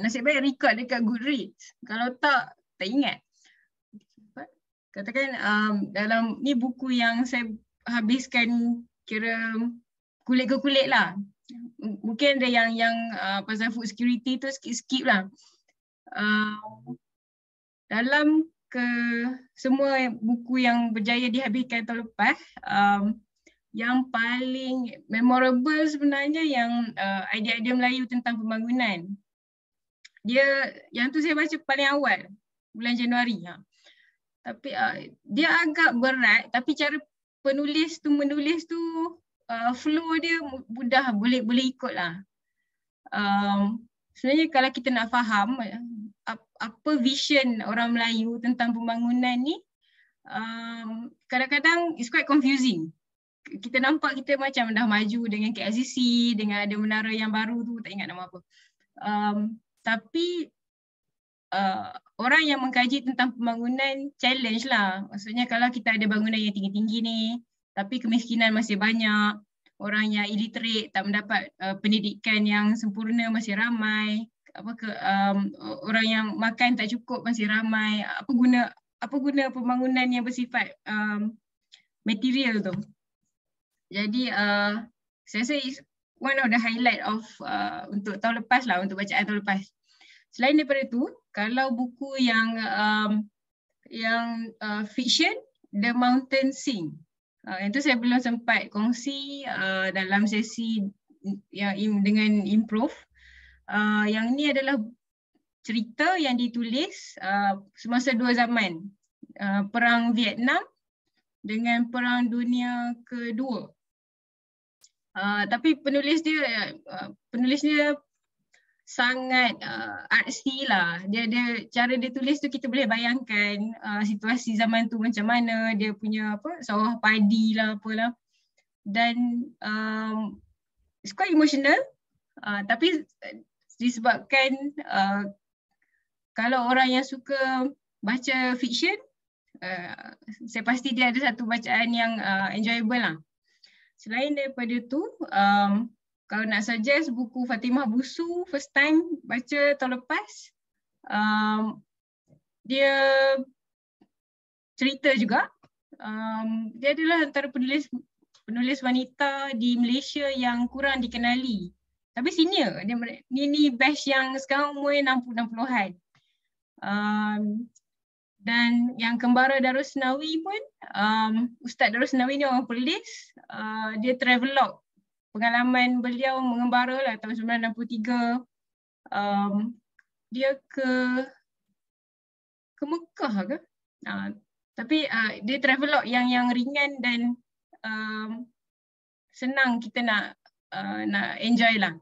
nasib baik record dekat Goodreads. Kalau tak ingat. Katakan dalam ni buku yang saya habiskan kira kulit ke kulit lah. Mungkin ada yang pasal food security tu skip lah. Dalam semua buku yang berjaya dihabiskan tahun lepas, yang paling memorable sebenarnya yang idea-idea Melayu tentang pembangunan. Yang tu saya baca paling awal, bulan Januari. Tapi dia agak berat, tapi cara menulis tu flow dia mudah, boleh ikut lah. Sebenarnya kalau kita nak faham apa vision orang Melayu tentang pembangunan ni, kadang-kadang it's quite confusing. Kita nampak kita macam dah maju dengan KLCC, dengan ada menara yang baru tu, tak ingat nama apa. Tapi orang yang mengkaji tentang pembangunan challenge lah. Maksudnya kalau kita ada bangunan yang tinggi-tinggi ni, tapi kemiskinan masih banyak, orang yang illiterate tak mendapat pendidikan yang sempurna masih ramai, orang yang makan tak cukup masih ramai, apa guna pembangunan yang bersifat material tu. Jadi saya rasa is one of the highlight of untuk tahun lepas lah, untuk bacaan tahun lepas. Selain daripada tu, kalau buku yang fiction, The Mountain Sing. Itu saya belum sempat kongsi dalam sesi yang dengan improve. Yang ni adalah cerita yang ditulis semasa dua zaman. Perang Vietnam dengan Perang Dunia Kedua. Tapi penulisnya sangat artsy lah. Dia cara dia tulis tu kita boleh bayangkan situasi zaman tu macam mana, dia punya sawah padi lah apalah. Dan it's quite emotional. Tapi disebabkan kalau orang yang suka baca fiction, saya pasti dia ada satu bacaan yang enjoyable lah. Selain daripada tu, kalau nak suggest buku Fatimah Busu, first time baca tahun lepas, dia cerita juga. Dia adalah antara penulis wanita di Malaysia yang kurang dikenali. Tapi senior, ni batch yang sekarang umur 60-an. Dan yang kembara Darusnawi pun, Ustaz Darusnawi ni orang Perlis, dia travelog pengalaman beliau mengembara lah tahun 1963. Dia ke Mekah ke? Tapi dia travelog yang ringan dan senang kita nak enjoy lah.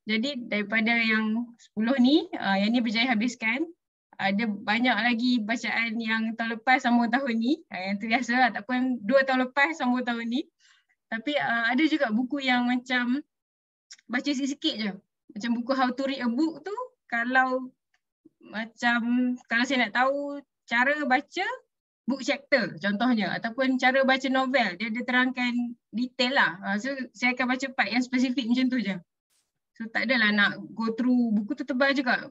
Jadi daripada yang 10 ni, yang ni berjaya habiskan. Ada banyak lagi bacaan yang tahun lepas sambung tahun ni. Yang tu biasa lah, ataupun 2 tahun lepas sambung tahun ni. Tapi ada juga buku yang macam baca sikit-sikit je. Macam buku How to Read a Book tu, kalau saya nak tahu cara baca book chapter contohnya, ataupun cara baca novel, dia terangkan detail lah. So saya akan baca part yang spesifik macam tu je. So tak adalah nak go through, buku tu tebal juga.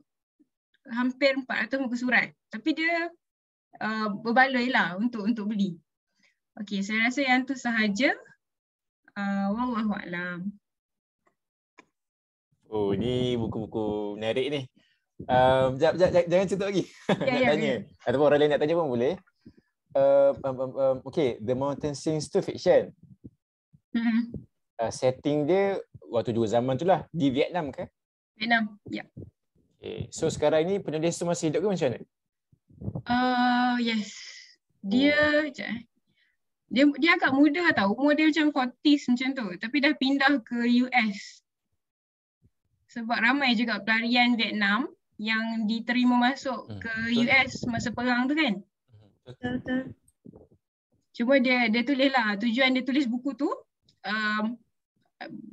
Hampir 400 muka surat. Tapi dia berbaloi lah untuk beli. Okey, saya rasa yang tu sahaja. Wallahualam. Oh, ni buku-buku menarik ni. Jangan cerita lagi. Nak tanya. Ataupun orang lain nak tanya pun boleh. Okay, The Mountain Sings tu fiction. Setting dia waktu juga zaman tu lah. Di Vietnam ke? Vietnam, ya. Okay. So sekarang ni penulis tu masih hidup ke macam mana? Yes. Dia agak muda tau. Umur dia macam 40s macam tu. Tapi dah pindah ke US. Sebab ramai juga pelarian Vietnam yang diterima masuk ke US masa perang tu kan. Betul. Cuma dia tulis lah. Tujuan dia tulis buku tu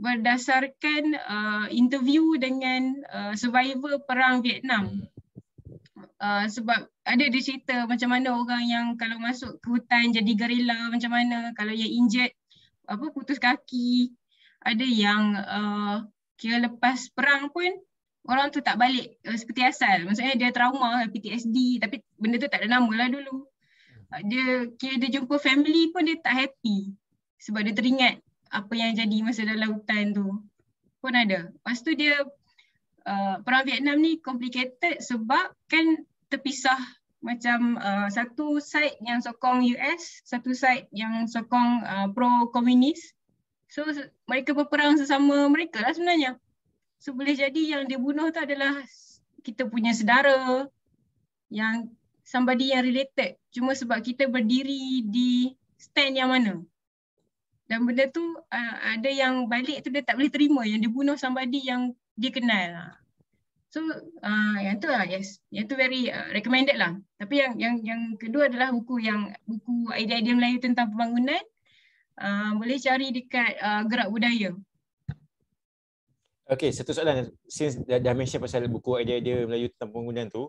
berdasarkan interview dengan survivor perang Vietnam. Sebab ada dia cerita macam mana orang yang kalau masuk ke hutan jadi gerila macam mana, kalau yang injured putus kaki, ada yang kira lepas perang pun orang tu tak balik seperti asal. Maksudnya dia trauma, PTSD, tapi benda tu tak ada nama lah dulu. Dia jumpa family pun dia tak happy sebab dia teringat apa yang jadi masa dalam hutan tu pun ada. Lepas tu dia perang Vietnam ni complicated sebab kan terpisah macam satu side yang sokong US, satu side yang sokong pro-komunis. So mereka berperang sesama mereka lah sebenarnya. So boleh jadi yang dia bunuh tu adalah kita punya saudara, yang somebody yang related. Cuma sebab kita berdiri di stand yang mana. Dan benda tu ada yang balik tu dia tak boleh terima yang dia bunuh somebody yang dia kenal. So yang tu lah, yes. Yang tu very recommended lah. Tapi yang kedua adalah buku idea-idea Melayu tentang pembangunan. Boleh cari dekat Gerak Budaya. Okay, satu soalan. Since dah mention pasal buku idea-idea Melayu tentang pembangunan tu,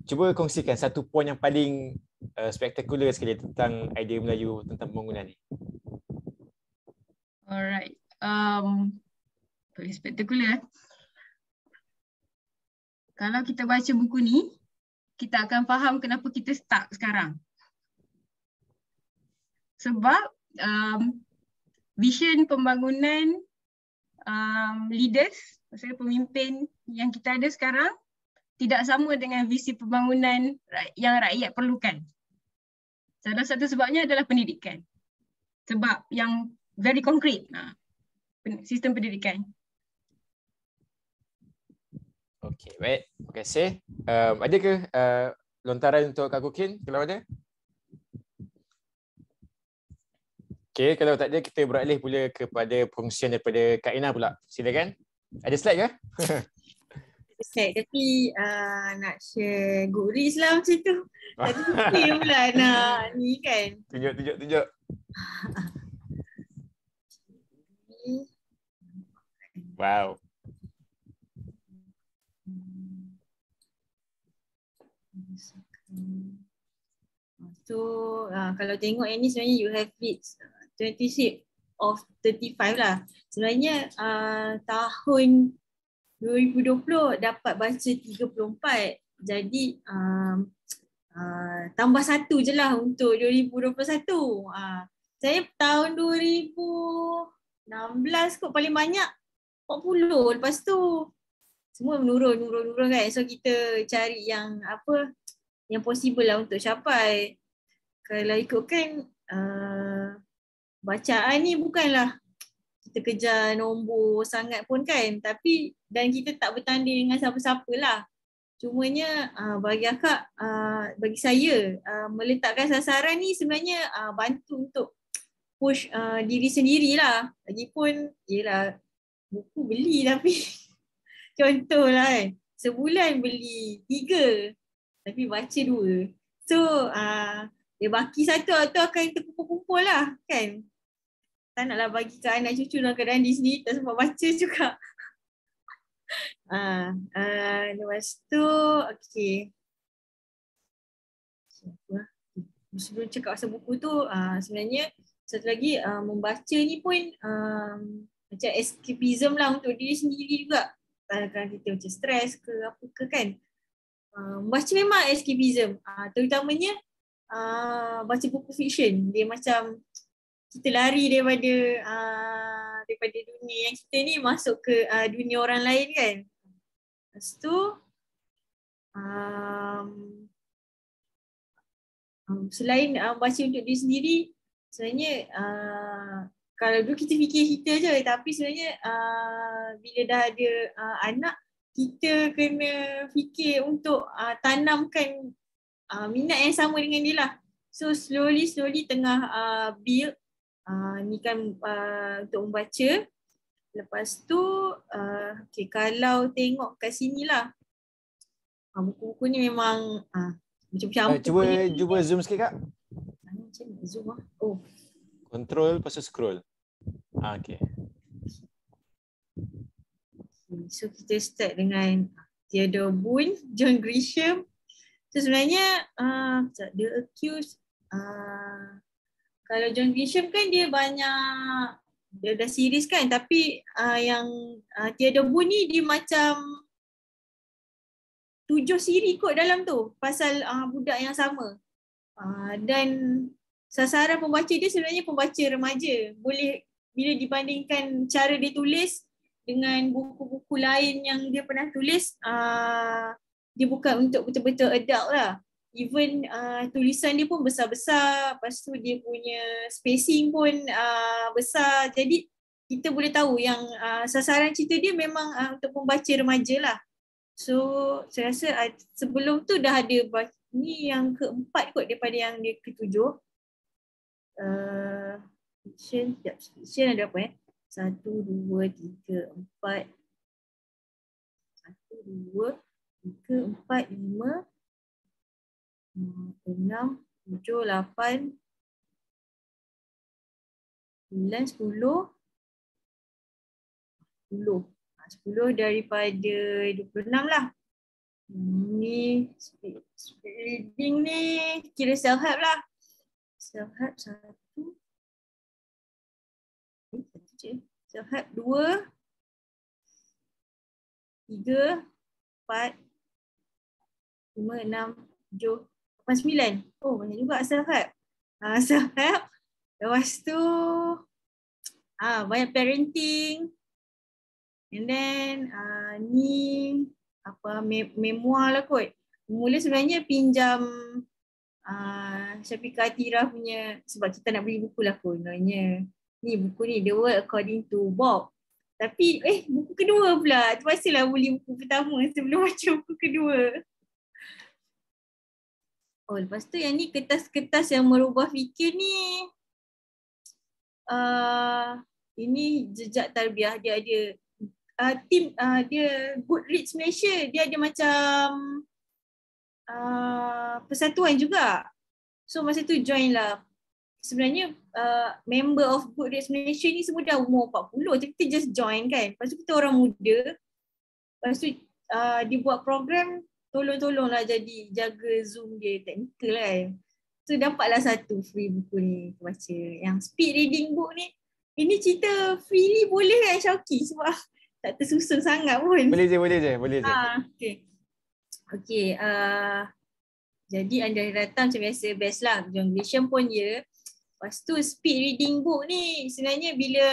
cuba kongsikan satu poin yang paling spektakular sekali tentang idea Melayu tentang pembangunan ni. Alright. Paling spektakular. Kalau kita baca buku ni, kita akan faham kenapa kita stuck sekarang. Sebab vision pembangunan leaders, maksudnya pemimpin yang kita ada sekarang tidak sama dengan visi pembangunan yang rakyat perlukan. Salah satu sebabnya adalah pendidikan. Sebab yang very concrete, sistem pendidikan. Okey, baik. Terima kasih. Ada ke lontaran untuk Kak Kukin kalau ada? Okey, kalau tak ada kita beralih pula kepada perkongsian daripada Kak Ina pula. Silakan. Ada slide ke? Slide tapi nak share good reads lah macam tu. Tadi fikir pula nak ni kan. Tunjuk. Wow. So kalau tengok yang ni sebenarnya you have reached 26 of 35 lah. Sebenarnya tahun 2020 dapat baca 34. Jadi tambah satu je lah untuk 2021. Saya tahun 2016 kot paling banyak 40. Lepas tu semua menurun kan. So kita cari yang yang possible lah untuk capai. Kalau ikutkan bacaan ni bukanlah kita kejar nombor sangat pun kan, tapi dan kita tak bertanding dengan siapa-siapa lah. Cumanya bagi akak, bagi saya meletakkan sasaran ni sebenarnya bantu untuk push diri sendirilah. Lagipun yelah buku beli tapi contohlah kan, sebulan beli 3 tapi baca 2. So dia baki satu tu akan terkumpul-kumpul lah kan. Tak naklah bagi ke anak cucu dalam keadaan di sini tak sempat baca juga. Lepas tu okay. Sebelum cakap pasal buku tu sebenarnya satu lagi membaca ni pun macam escapism lah untuk diri sendiri juga. Kalau kita macam stres ke apa ke kan, membaca memang escapism, terutamanya baca buku fiction. Dia macam kita lari daripada dunia yang kita ni masuk ke dunia orang lain kan. Lepas tu selain baca untuk diri sendiri, sebenarnya kalau dulu kita fikir kita je, tapi sebenarnya bila dah ada anak, kita kena fikir untuk tanamkan minat yang sama dengan dia lah. So slowly tengah build ni kan untuk membaca. Lepas tu okay, kalau tengok kat sini lah, buku-buku ni memang macam-macam. Cuba zoom sikit Kak. Macam mana zoom lah? Oh, Control lepas tu scroll. Okay. So kita start dengan Theodore Boone, John Grisham. So sebenarnya The Accused, kalau John Grisham kan dia banyak, dia dah series kan, tapi yang Theodore Boone ni dia macam 7 siri kot dalam tu pasal budak yang sama. Dan sasaran pembaca dia sebenarnya pembaca remaja. Boleh bila dibandingkan cara dia tulis dengan buku-buku lain yang dia pernah tulis, dia bukan untuk betul-betul adult lah. Even tulisan dia pun besar-besar, lepas tu dia punya spacing pun besar. Jadi kita boleh tahu yang sasaran cerita dia memang untuk pembaca remaja lah. So saya rasa sebelum tu dah ada, ni yang keempat kot daripada yang dia ketujuh. Fiction ada apa 1, 2, 3, 4. 1, 2, 3, 4, 5, 6, 7, 8, 9, 10. 10 daripada 26 lah. Ni speed reading ni kira self-help lah. Self-help 1. Self-help 2, 3, 4, 5, 6, 7, 8, 9. Oh banyak juga self-help. Self-help. Lepas tu banyak parenting. And then ni apa memoir lah kot. Mula sebenarnya pinjam Syafiqah Atirah punya, sebab kita nak beli buku lah kononnya. Ni buku ni The World According to Bob. Tapi buku kedua pula. Terpaksalah beli buku pertama sebelum baca buku kedua. Oh lepas tu yang ni kertas-kertas yang merubah fikir ni. Ini Jejak Tarbiyah. Dia ada tim dia Goodreads Malaysia, dia ada macam persatuan juga. So masa tu join lah. Sebenarnya member of Goodreads Malaysia ni semua dah umur 40, tapi kita just join kan. Lepas tu kita orang muda. Lepas tu dia buat program tolong-tolonglah jadi jaga Zoom dia, technical kan. So dapatlah satu free buku ni baca. Yang speed reading book ni, ini cerita freely boleh kan Syauqi, sebab tak tersusun sangat pun. Boleh je. Okay. Jadi anda datang macam biasa, best lah. John Grisham pun ya. Lepas tu speed reading book ni sebenarnya bila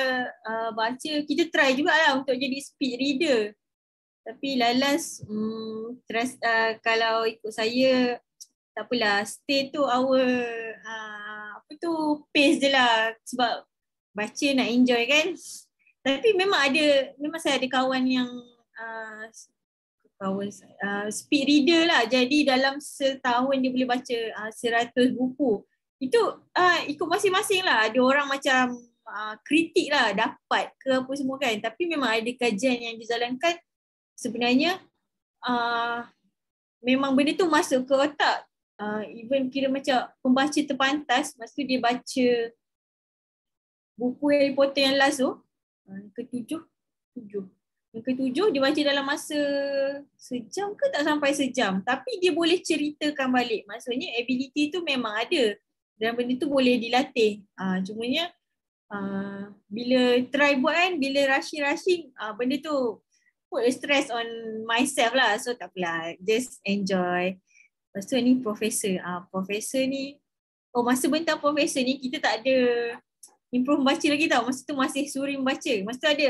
baca, kita try jugalah untuk jadi speed reader. Tapi lalas kalau ikut saya tak apalah, stay to our pace je lah, sebab baca nak enjoy kan. Tapi memang saya ada kawan yang speed reader lah, jadi dalam setahun dia boleh baca 100 buku. Itu ikut masing-masing lah, ada orang macam kritik lah dapat ke apa semua kan, tapi memang ada kajian yang dijalankan sebenarnya memang benda tu masuk ke otak. Even kira macam pembaca terpantas, masa tu dia baca buku Harry Potter yang last tu, yang ketujuh dia baca dalam masa sejam ke tak sampai sejam, tapi dia boleh ceritakan balik. Maksudnya ability tu memang ada dan benda tu boleh dilatih. Cumanya bila try buat kan, bila rushing benda tu put a stress on myself lah. So tak apalah, just enjoy. Lepas tu ni profesor ni, masa bentang profesor ni kita tak ada improve baca lagi tau. Masa tu masih suri membaca. Masa tu ada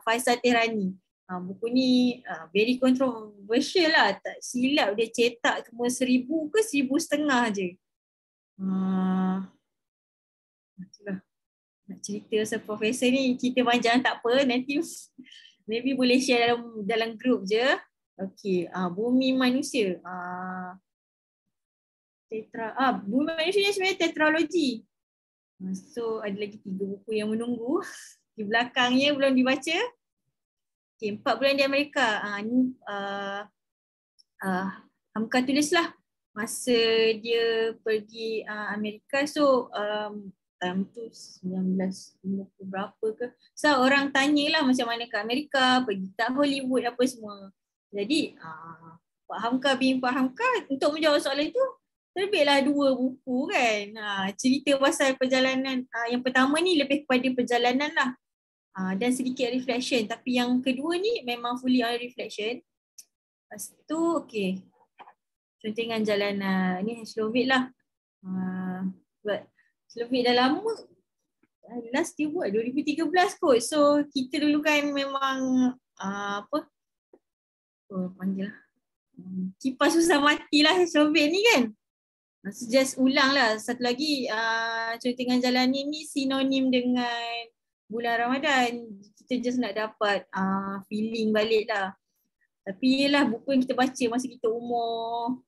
Faisal Tehrani. Buku ni very controversial lah. Tak silap dia cetak cuma 1,000 ke 1,500 je. Itulah. Nak cerita pasal profesor ni, cerita panjang tak apa. Nanti maybe boleh share dalam group je. Okay, Bumi Manusia. Bumi Manusia ni sebenarnya tetralogi. So ada lagi 3 buku yang menunggu di belakangnya belum dibaca. Okay, 4 bulan di Amerika. Hamka tulislah masa dia pergi Amerika. So time tu 1950 berapa ke. So orang tanyalah macam mana ke Amerika, pergi tak Hollywood apa semua. Jadi Pak Hamka untuk menjawab soalan itu terbitlah 2 buku kan. Cerita pasal perjalanan. Yang pertama ni lebih kepada perjalanan lah. Dan sedikit reflection. Tapi yang kedua ni memang fully on reflection. Lepas tu okay. Contohnya jalanan. Ni Slovit lah. Slovit dah lama. Last dia buat 2013 kot. So kita dulu kan memang panggil lah. Kipas susah mati lah Slovit ni kan. So just ulang lah. Satu lagi Contohnya jalan ni sinonim dengan bulan Ramadan. Kita just nak dapat feeling balik lah. Tapi yelah buku yang kita baca masa kita umur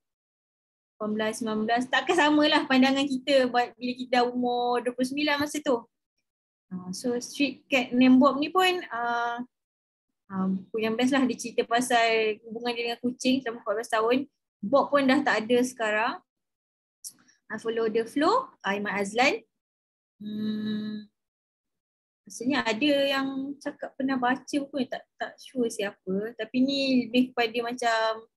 18, 19 takkan sama lah pandangan kita bila kita dah umur 29 masa tu. So Street Cat Named Bob ni pun buku yang best lah. Dia cerita pasal hubungan dia dengan kucing selama 14 tahun. Bob pun dah tak ada sekarang. Follow the Flow, Aiman Azlan. Maksudnya ada yang cakap pernah baca buku ni, tak sure siapa. Tapi ni lebih kepada macam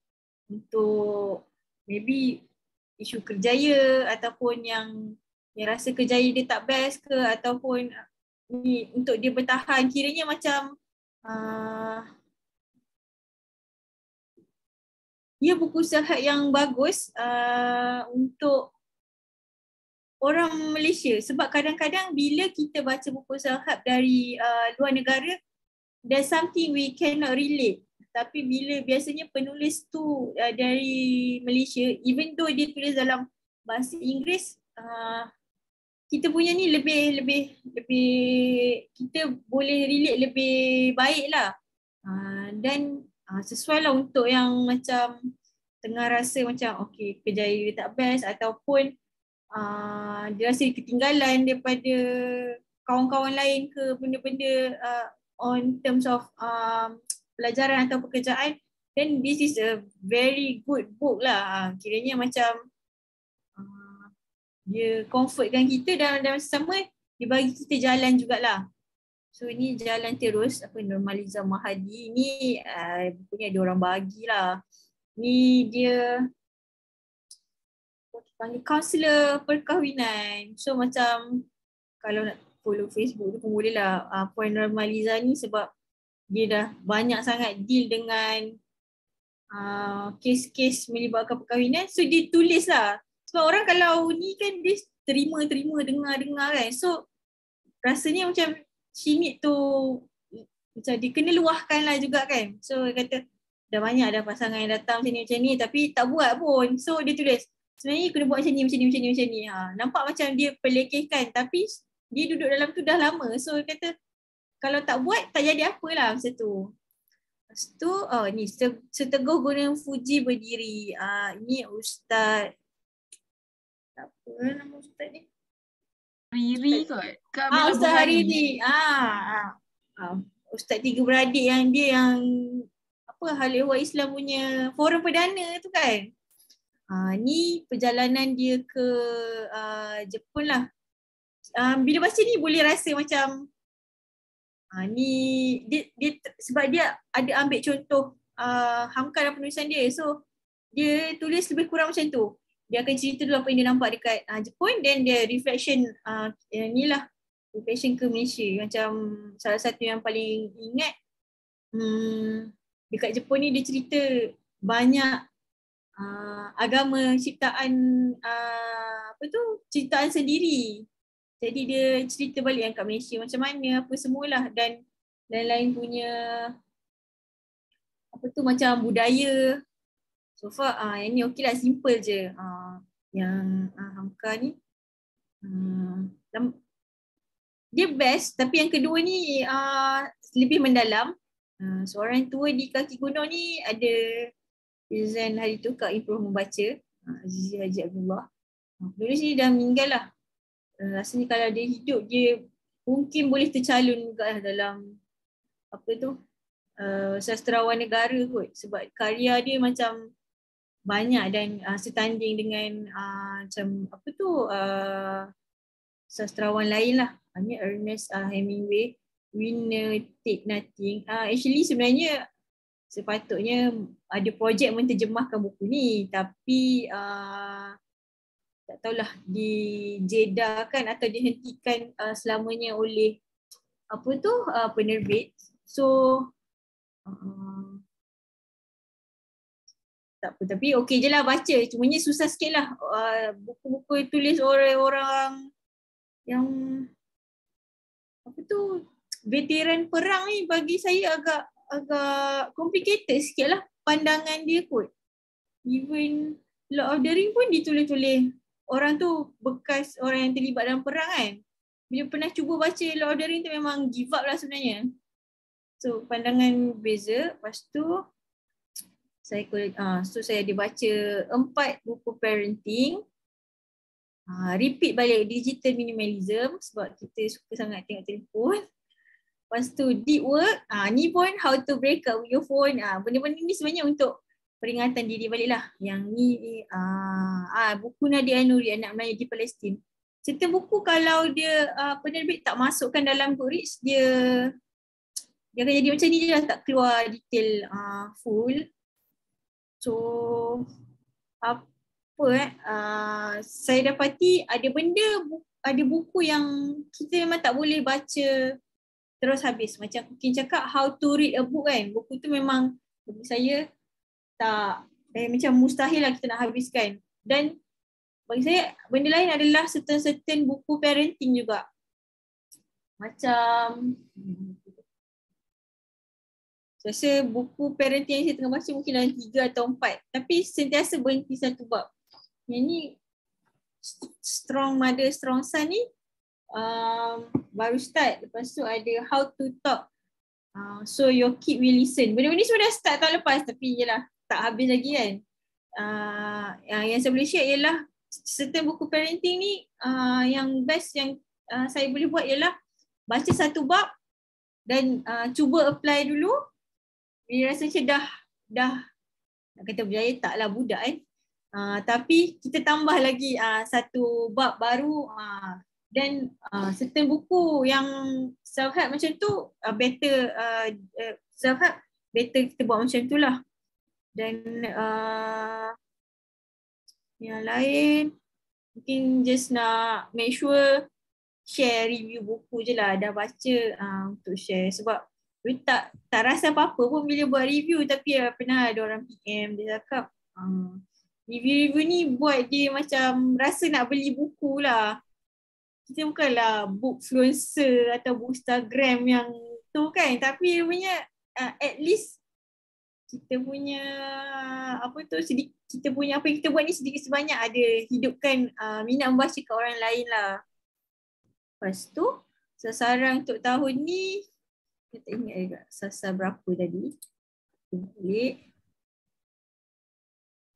untuk maybe isu kerjaya ataupun yang rasa kerjaya dia tak best ke, ataupun ni untuk dia bertahan. Kiranya macam ia buku sihat yang bagus untuk orang Malaysia. Sebab kadang-kadang bila kita baca buku self-help dari luar negara, there's something we cannot relate. Tapi bila biasanya penulis tu dari Malaysia, even though dia tulis dalam bahasa Inggeris, kita punya ni lebih kita boleh relate lebih baik lah. Dan sesuai lah untuk yang macam tengah rasa macam okay, kerjaya dia tak best, ataupun dia rasa ketinggalan daripada kawan-kawan lain ke benda-benda on terms of pelajaran atau pekerjaan, then this is a very good book lah. Kiranya macam dia comfortkan kita dan sama dia bagi kita jalan jugalah. So ni Jalan Terus, Normaliza Mahadi ni bukunya ada orang bagilah. Ni dia panggil kaunselor perkahwinan. So macam kalau nak follow Facebook tu pun boleh lah Puan Normaliza ni, sebab dia dah banyak sangat deal dengan kes-kes melibatkan perkahwinan. So dia tulis lah. Sebab orang kalau ni kan dia terima dengar kan. So rasanya macam she need to macam dia kena luahkan lah juga kan. So dia kata dah banyak dah pasangan yang datang macam ni tapi tak buat pun. So dia tulis sebenarnya kena buat macam ni. Nampak macam dia pelekehkan tapi dia duduk dalam tu dah lama. So dia kata kalau tak buat tak jadi apalah macam tu. Lepas tu ni Seteguh Gunung Fuji Berdiri. Ini Ustaz apa nama Ustaz ni? Riri kot. Kak Ustaz Hariri. Ustaz tiga beradik yang apa Hal Ehwal Islam punya forum perdana tu kan. Ni perjalanan dia ke Jepun lah. Bila baca ni boleh rasa macam ni dia sebab dia ada ambil contoh Hamka dalam penulisan dia. So dia tulis lebih kurang macam tu. Dia akan cerita dulu apa yang dia nampak dekat Jepun, then dia reflection ni lah, reflection ke Malaysia. Macam salah satu yang paling ingat dekat Jepun ni dia cerita banyak agama ciptaan ciptaan sendiri. Jadi dia cerita balik yang kat Malaysia macam mana apa semualah, dan lain-lain punya macam budaya. So far yang ni okey lah, simple je. Yang Hamka ni dia best, tapi yang kedua ni lebih mendalam. Seorang tua di kaki gunung ni ada present hari tu kat Improve Membaca, Azizi Haji Abdullah. Penulis ni dah meninggal lah. Rasanya kalau dia hidup dia mungkin boleh tercalon juga lah dalam sastrawan negara kot, sebab karya dia macam banyak dan setanding dengan sastrawan lain lah. Hanya Ernest Hemingway, Winner Take Nothing. Actually sebenarnya sepatutnya ada projek menterjemahkan buku ni, tapi tak tahulah dijedahkan atau dihentikan selamanya oleh penerbit. So tak apa, tapi okey je lah baca. Cumanya susah sikit lah buku-buku tulis orang-orang yang veteran perang ni. Bagi saya agak complicated sikit lah pandangan dia kot. Even Lord of the Ring pun ditulis-tulis orang tu bekas orang yang terlibat dalam perang kan. Bila pernah cuba baca Lord of the Ring tu memang give up lah sebenarnya. So pandangan beza. Lepas tu saya ada baca 4 buku parenting. Repeat balik digital minimalism sebab kita suka sangat tengok telefon. Lepas tu deep work, ni pun how to break up with your phone. Benda-benda ni sebenarnya untuk peringatan diri balik lah. Yang ni buku Nadia Nuri, Anak Melayu di Palestin. Certain buku kalau dia penerbit tak masukkan dalam Goodreads, dia akan jadi macam ni je lah, tak keluar detail full. So saya dapati ada buku yang kita memang tak boleh baca terus habis. Macam Kukin cakap how to read a book kan. Buku tu memang bagi saya tak macam mustahil lah kita nak habiskan. Dan bagi saya benda lain adalah certain buku parenting juga. Macam saya rasa buku parenting yang saya tengah baca mungkin dalam 3 atau 4. Tapi sentiasa berhenti satu bab. Yang ni Strong Mother, Strong Son ni baru start. Lepas tu ada How to Talk So Your Kid Will Listen. Benda-benda ni semua dah start tahun lepas, tapi yelah tak habis lagi kan. Yang saya boleh share ialah certain buku parenting ni yang best yang saya boleh buat ialah baca satu bab dan cuba apply dulu. Bila rasa macam dah nak kata berjaya, taklah budak kan. Tapi kita tambah lagi satu bab baru dan certain buku yang self-help macam tu better self-help better kita buat macam tu lah. Dan yang lain mungkin just nak make sure share review buku je lah, dah baca untuk share. Sebab tak rasa apa-apa pun bila buat review, tapi pernah ada orang PM dia cakap review ni buat dia macam rasa nak beli buku lah. Kita bukanlah bookfluencer atau bookstagram yang tu kan, tapi punya at least kita punya kita punya apa yang kita buat ni sedikit sebanyak ada hidupkan minat membaca ke orang lain lah. Lepas tu sasaran untuk tahun ni saya tak ingat juga sasaran berapa tadi. Boleh.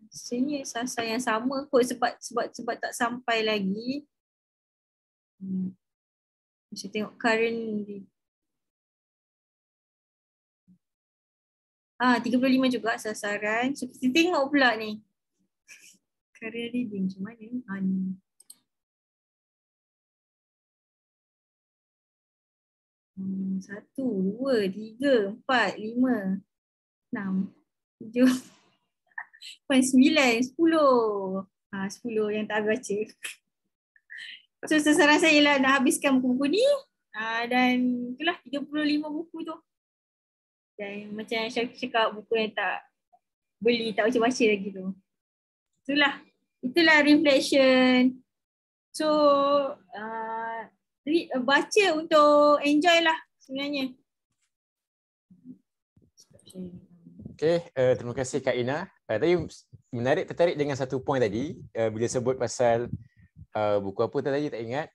Rasanya sasaran yang sama kot sebab tak sampai lagi. Saya tengok current ni. 35 juga sasaran. So kita tengok pula ni. Career reading macam mana? Ni. Satu, dua, tiga, empat, lima, 6, 7, 9, 10. 10 yang tak baca. So sasaran saya ialah nak habiskan buku-buku ni. Dan itulah 35 buku tu. Dan macam yang Syarki cakap, buku yang tak beli, tak baca-baca lagi tu. Itulah reflection. So baca untuk enjoy lah sebenarnya. Okay, terima kasih Kak Ina. Tadi tertarik dengan satu point tadi bila sebut pasal buku apa tadi tak ingat.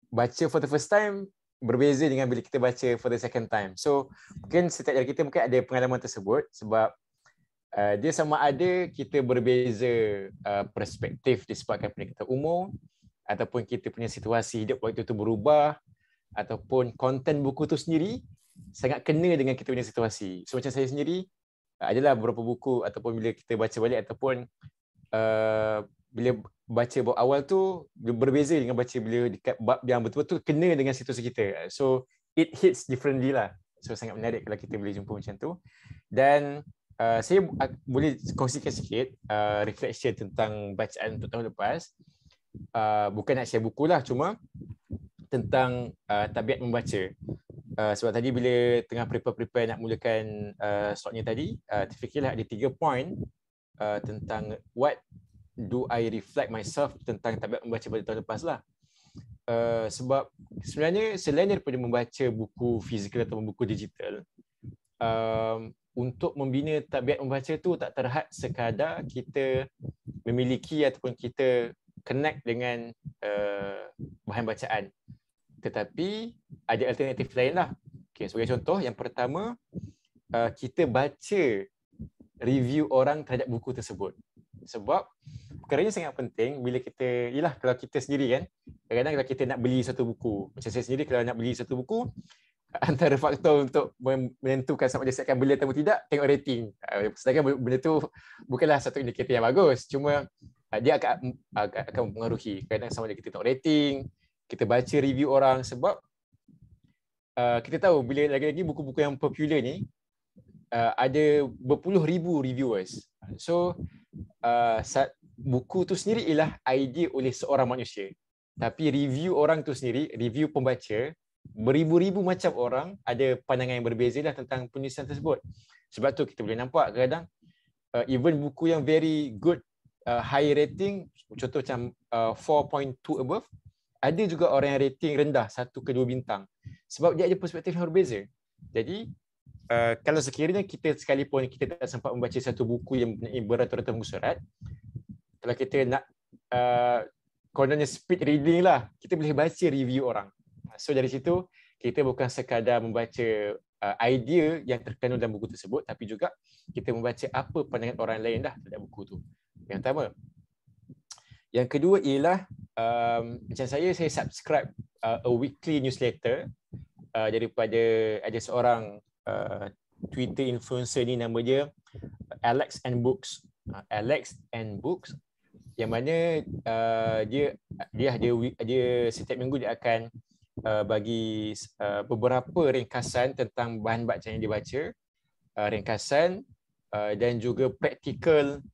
Baca for the first time berbeza dengan bila kita baca for the second time. So mungkin setiap dari kita mungkin ada pengalaman tersebut sebab dia sama ada kita berbeza perspektif disebabkan peningkatan umur ataupun kita punya situasi hidup waktu itu berubah ataupun konten buku tu sendiri sangat kena dengan kita punya situasi. So macam saya sendiri adalah beberapa buku ataupun bila kita baca balik ataupun bila baca bab awal tu berbeza dengan baca bila dekat bab yang betul-betul kena dengan situasi kita. So it hits differently lah. So sangat menarik kalau kita boleh jumpa macam tu. Dan saya boleh kongsikan sikit reflection tentang bacaan untuk tahun lepas. Bukan nak share buku lah, cuma tentang tabiat membaca. Sebab tadi bila tengah prepare nak mulakan slotnya tadi, terfikirlah ada 3 point tentang what do I reflect myself tentang tabiat membaca pada tahun lepas lah. Sebab sebenarnya selain daripada membaca buku fizikal atau buku digital, untuk membina tabiat membaca tu tak terhad sekadar kita memiliki ataupun kita connect dengan bahan bacaan. Tetapi ada alternatif lain lah. Okay, sebagai contoh, yang pertama, kita baca review orang terhadap buku tersebut. Sebab perkaranya sangat penting bila kita, kalau kita sendiri kan, kadang-kadang kalau kita nak beli satu buku, macam saya sendiri kalau nak beli satu buku, antara faktor untuk menentukan sama ada saya akan beli atau tidak, tengok rating. Sedangkan benda tu bukanlah satu indikator yang bagus, cuma dia akan mempengaruhi. Kadang sama ada kita tengok rating, kita baca review orang, sebab kita tahu bila lagi-lagi buku-buku yang popular ni ada berpuluh ribu reviewers. So buku tu sendiri ialah idea oleh seorang manusia. Tapi review orang tu sendiri, review pembaca, beribu-ribu macam orang ada pandangan yang berbeza lah tentang penulisan tersebut. Sebab tu kita boleh nampak kadang even buku yang very good, high rating, contoh macam 4.2 above, ada juga orang yang rating rendah 1 ke 2 bintang. Sebab dia ada perspektif yang berbeza. Jadi kalau sekiranya kita sekalipun kita tak sempat membaca satu buku yang beratus-ratus muka surat, kalau kita nak kononnya speed reading lah, kita boleh baca review orang. So dari situ kita bukan sekadar membaca idea yang terkandung dalam buku tersebut, tapi juga kita membaca apa pandangan orang lain dah terhadap buku tu. Yang pertama. Yang kedua ialah macam saya subscribe a weekly newsletter daripada ada seorang Twitter influencer ni, nama dia Alex and Books. Alex and Books, yang mana dia setiap minggu dia akan bagi beberapa ringkasan tentang bahan bacaan yang dia baca, ringkasan dan juga praktikal,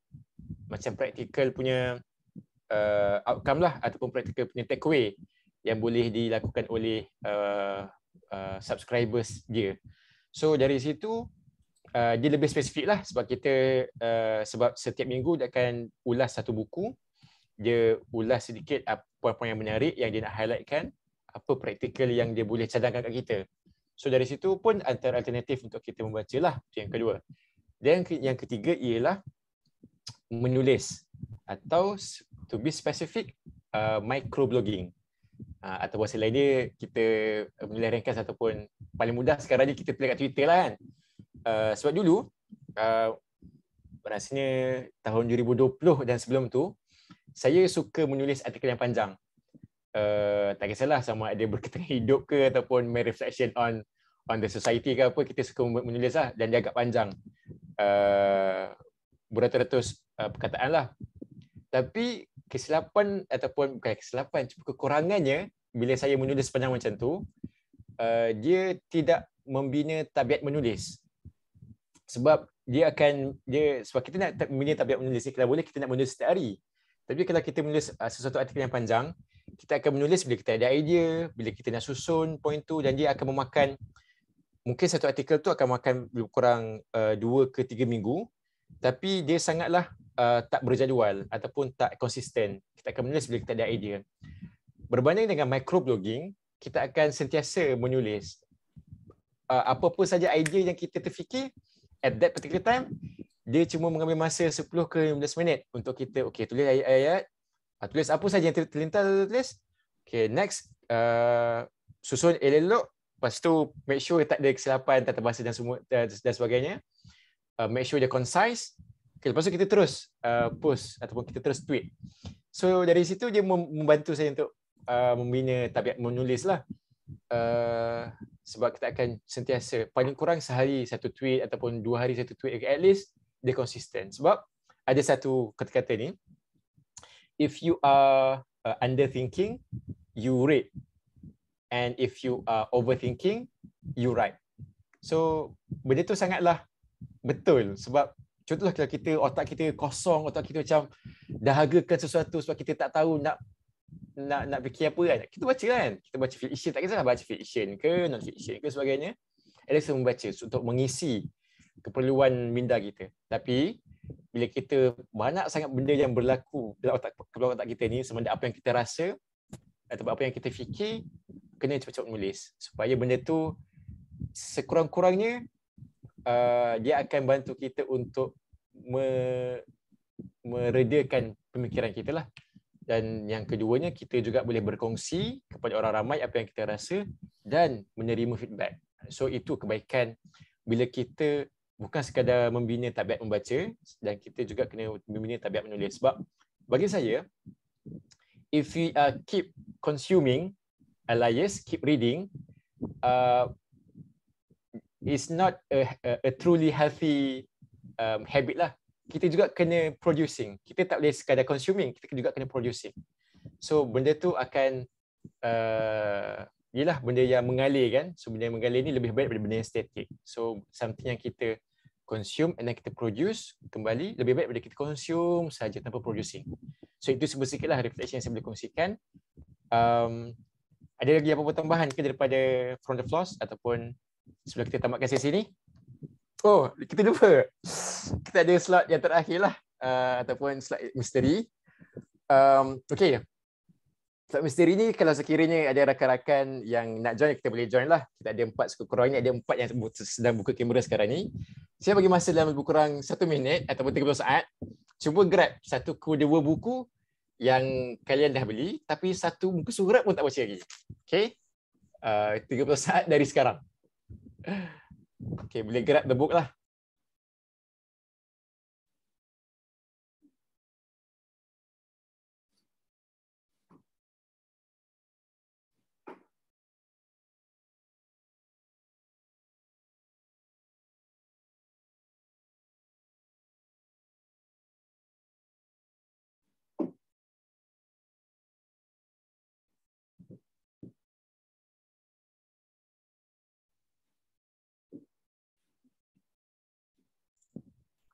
macam praktikal punya outcome lah, ataupun praktikal punya takeaway yang boleh dilakukan oleh subscribers dia. So dari situ dia lebih spesifik lah, sebab kita sebab setiap minggu dia akan ulas satu buku, dia ulas sedikit apa-apa yang menarik yang dia nak highlightkan, apa praktikal yang dia boleh cadangkan kat kita. So dari situ pun antara alternatif untuk kita membaca lah. Itu yang kedua. Dan yang ketiga ialah menulis atau to be specific microblogging. Atau bahasa lain dia kita menulis ringkas ataupun paling mudah sekarang ni kita tulis kat Twitter lah kan. Sebab dulu rasanya tahun 2020 dan sebelum tu saya suka menulis artikel yang panjang. Tak kisahlah sama ada berkaitan hidup ke ataupun my reflection on the society ke apa, kita suka menulis lah dan dia agak panjang. Beratus-ratus perkataan lah. Tapi kesilapan ataupun bukan kesilapan, cuma kekurangannya bila saya menulis panjang macam tu, dia tidak membina tabiat menulis. Sebab sebab kita nak membina tabiat menulis ni, kalau boleh kita nak menulis setiap hari. Tapi kalau kita menulis sesuatu artikel yang panjang, kita akan menulis bila kita ada idea, bila kita nak susun point tu, dan dia akan memakan, mungkin satu artikel tu akan makan lebih kurang 2 ke 3 minggu, tapi dia sangatlah tak berjadual ataupun tak konsisten. Kita akan menulis bila kita ada idea. Berbanding dengan microblogging, kita akan sentiasa menulis. Apa-apa saja idea yang kita terfikir at that particular time, dia cuma mengambil masa 10 ke 15 minit untuk kita tulis ayat-ayat, tulis apa saja yang terlintas tulis. Next, susun elok, lepas tu make sure tak ada kesilapan tata bahasa dan semua dan sebagainya. Make sure dia concise. Lepas tu kita terus post ataupun kita terus tweet. So dari situ dia membantu saya untuk membina tabiat menulis lah. Sebab kita akan sentiasa paling kurang sehari satu tweet ataupun 2 hari satu tweet, at least dia konsisten. Sebab ada satu kata-kata ni, if you are underthinking, you read, and if you are overthinking, you write. So benda tu sangatlah betul. Sebab contohlah kalau kita otak kita kosong, otak kita macam dahagakan sesuatu sebab kita tak tahu nak fikir apa kan. Kita baca kan. Kita baca fiction, tak kisahlah baca fiction ke non fiction ke sebagainya. Ada kita membaca untuk mengisi keperluan minda kita. Tapi bila kita banyak sangat benda yang berlaku dalam otak kita ni, sama ada apa yang kita rasa atau apa yang kita fikir, kena cepat-cepat menulis supaya benda tu sekurang-kurangnya dia akan bantu kita untuk meredakan pemikiran kita lah. Dan yang keduanya, kita juga boleh berkongsi kepada orang ramai apa yang kita rasa dan menerima feedback. So itu kebaikan bila kita bukan sekadar membina tabiat membaca, dan kita juga kena membina tabiat menulis. Sebab bagi saya, if we keep consuming alias keep reading, it's not a truly healthy habit lah. Kita juga kena producing. Kita tak boleh sekadar consuming, kita juga kena producing. So benda tu akan yelah benda yang mengalir kan. So benda yang mengalir ni lebih baik daripada benda yang static. So something yang kita consume and then kita produce kembali, lebih baik daripada kita consume saja tanpa producing. So itu sedikitlah reflection yang saya boleh kongsikan. Ada lagi apa-apa tambahan ke daripada From the Floors ataupun sebelum kita tamatkan sesi ni? Oh, kita lupa. Kita ada slot yang terakhir lah, ataupun slot misteri. Okay. Slot misteri ni kalau sekiranya ada rakan-rakan yang nak join, kita boleh join lah. Kita ada 4 sekurang-kurangnya, ada 4 yang sedang buka kamera sekarang ni. Saya bagi masa dalam lebih kurang 1 minit ataupun 30 saat. Cuba grab 1 ke 2 buku yang kalian dah beli, tapi 1 muka surat pun tak baca lagi. Okay. 30 saat dari sekarang. Okay, boleh grab the book lah.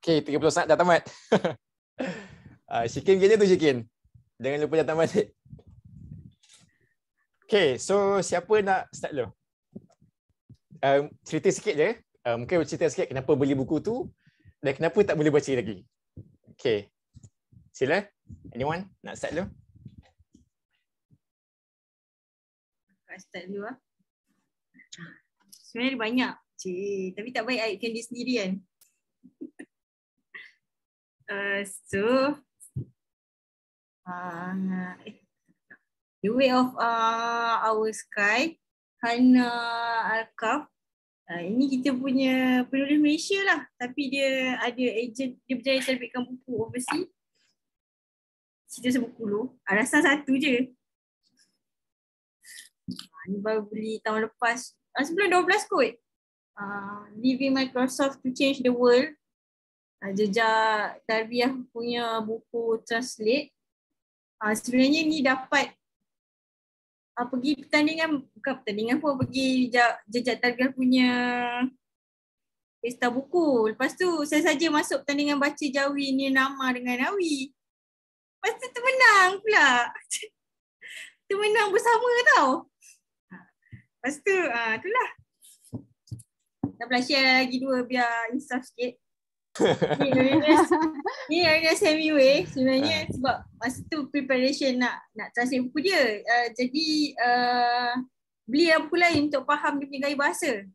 Okay, 30 saat dah tamat. Syikin gini tu Syikin. Jangan lupa jangan tamat. Okay, so siapa nak start dulu? Cerita sikit je. Mungkin cerita sikit kenapa beli buku tu dan kenapa tak boleh baca lagi. Okay. Sila. Anyone nak start dulu? Start dulu lah. Sebenarnya banyak. Tapi tak baik aibkan dia sendiri kan. So The Way of Our Sky, Hana Al-Kaf. Ini kita punya penulis Malaysia lah, tapi dia ada ejen, dia berjaya terbitkan buku overseas. Cerita sebukulu. Alasan satu je. Ni baru beli tahun lepas. Sebelum 12 kot. Leaving Microsoft to Change the World. Jejak Tarbiyah punya buku translate. Sebenarnya ni dapat pergi pertandingan, bukan pertandingan pun, pergi Jejak Tarbiyah punya pesta buku. Lepas tu saya saja masuk pertandingan baca Jawi ni nama dengan Nawi. Lepas tu termenang pula. Termenang bersama tau. Lepas tu itulah. Tak pula share lagi dua biar insaf sikit. Ni Ernest Hemingway sebenarnya sebab masa tu preparation nak translate buku dia. Jadi beli buku lain untuk faham dia punya gaya bahasa.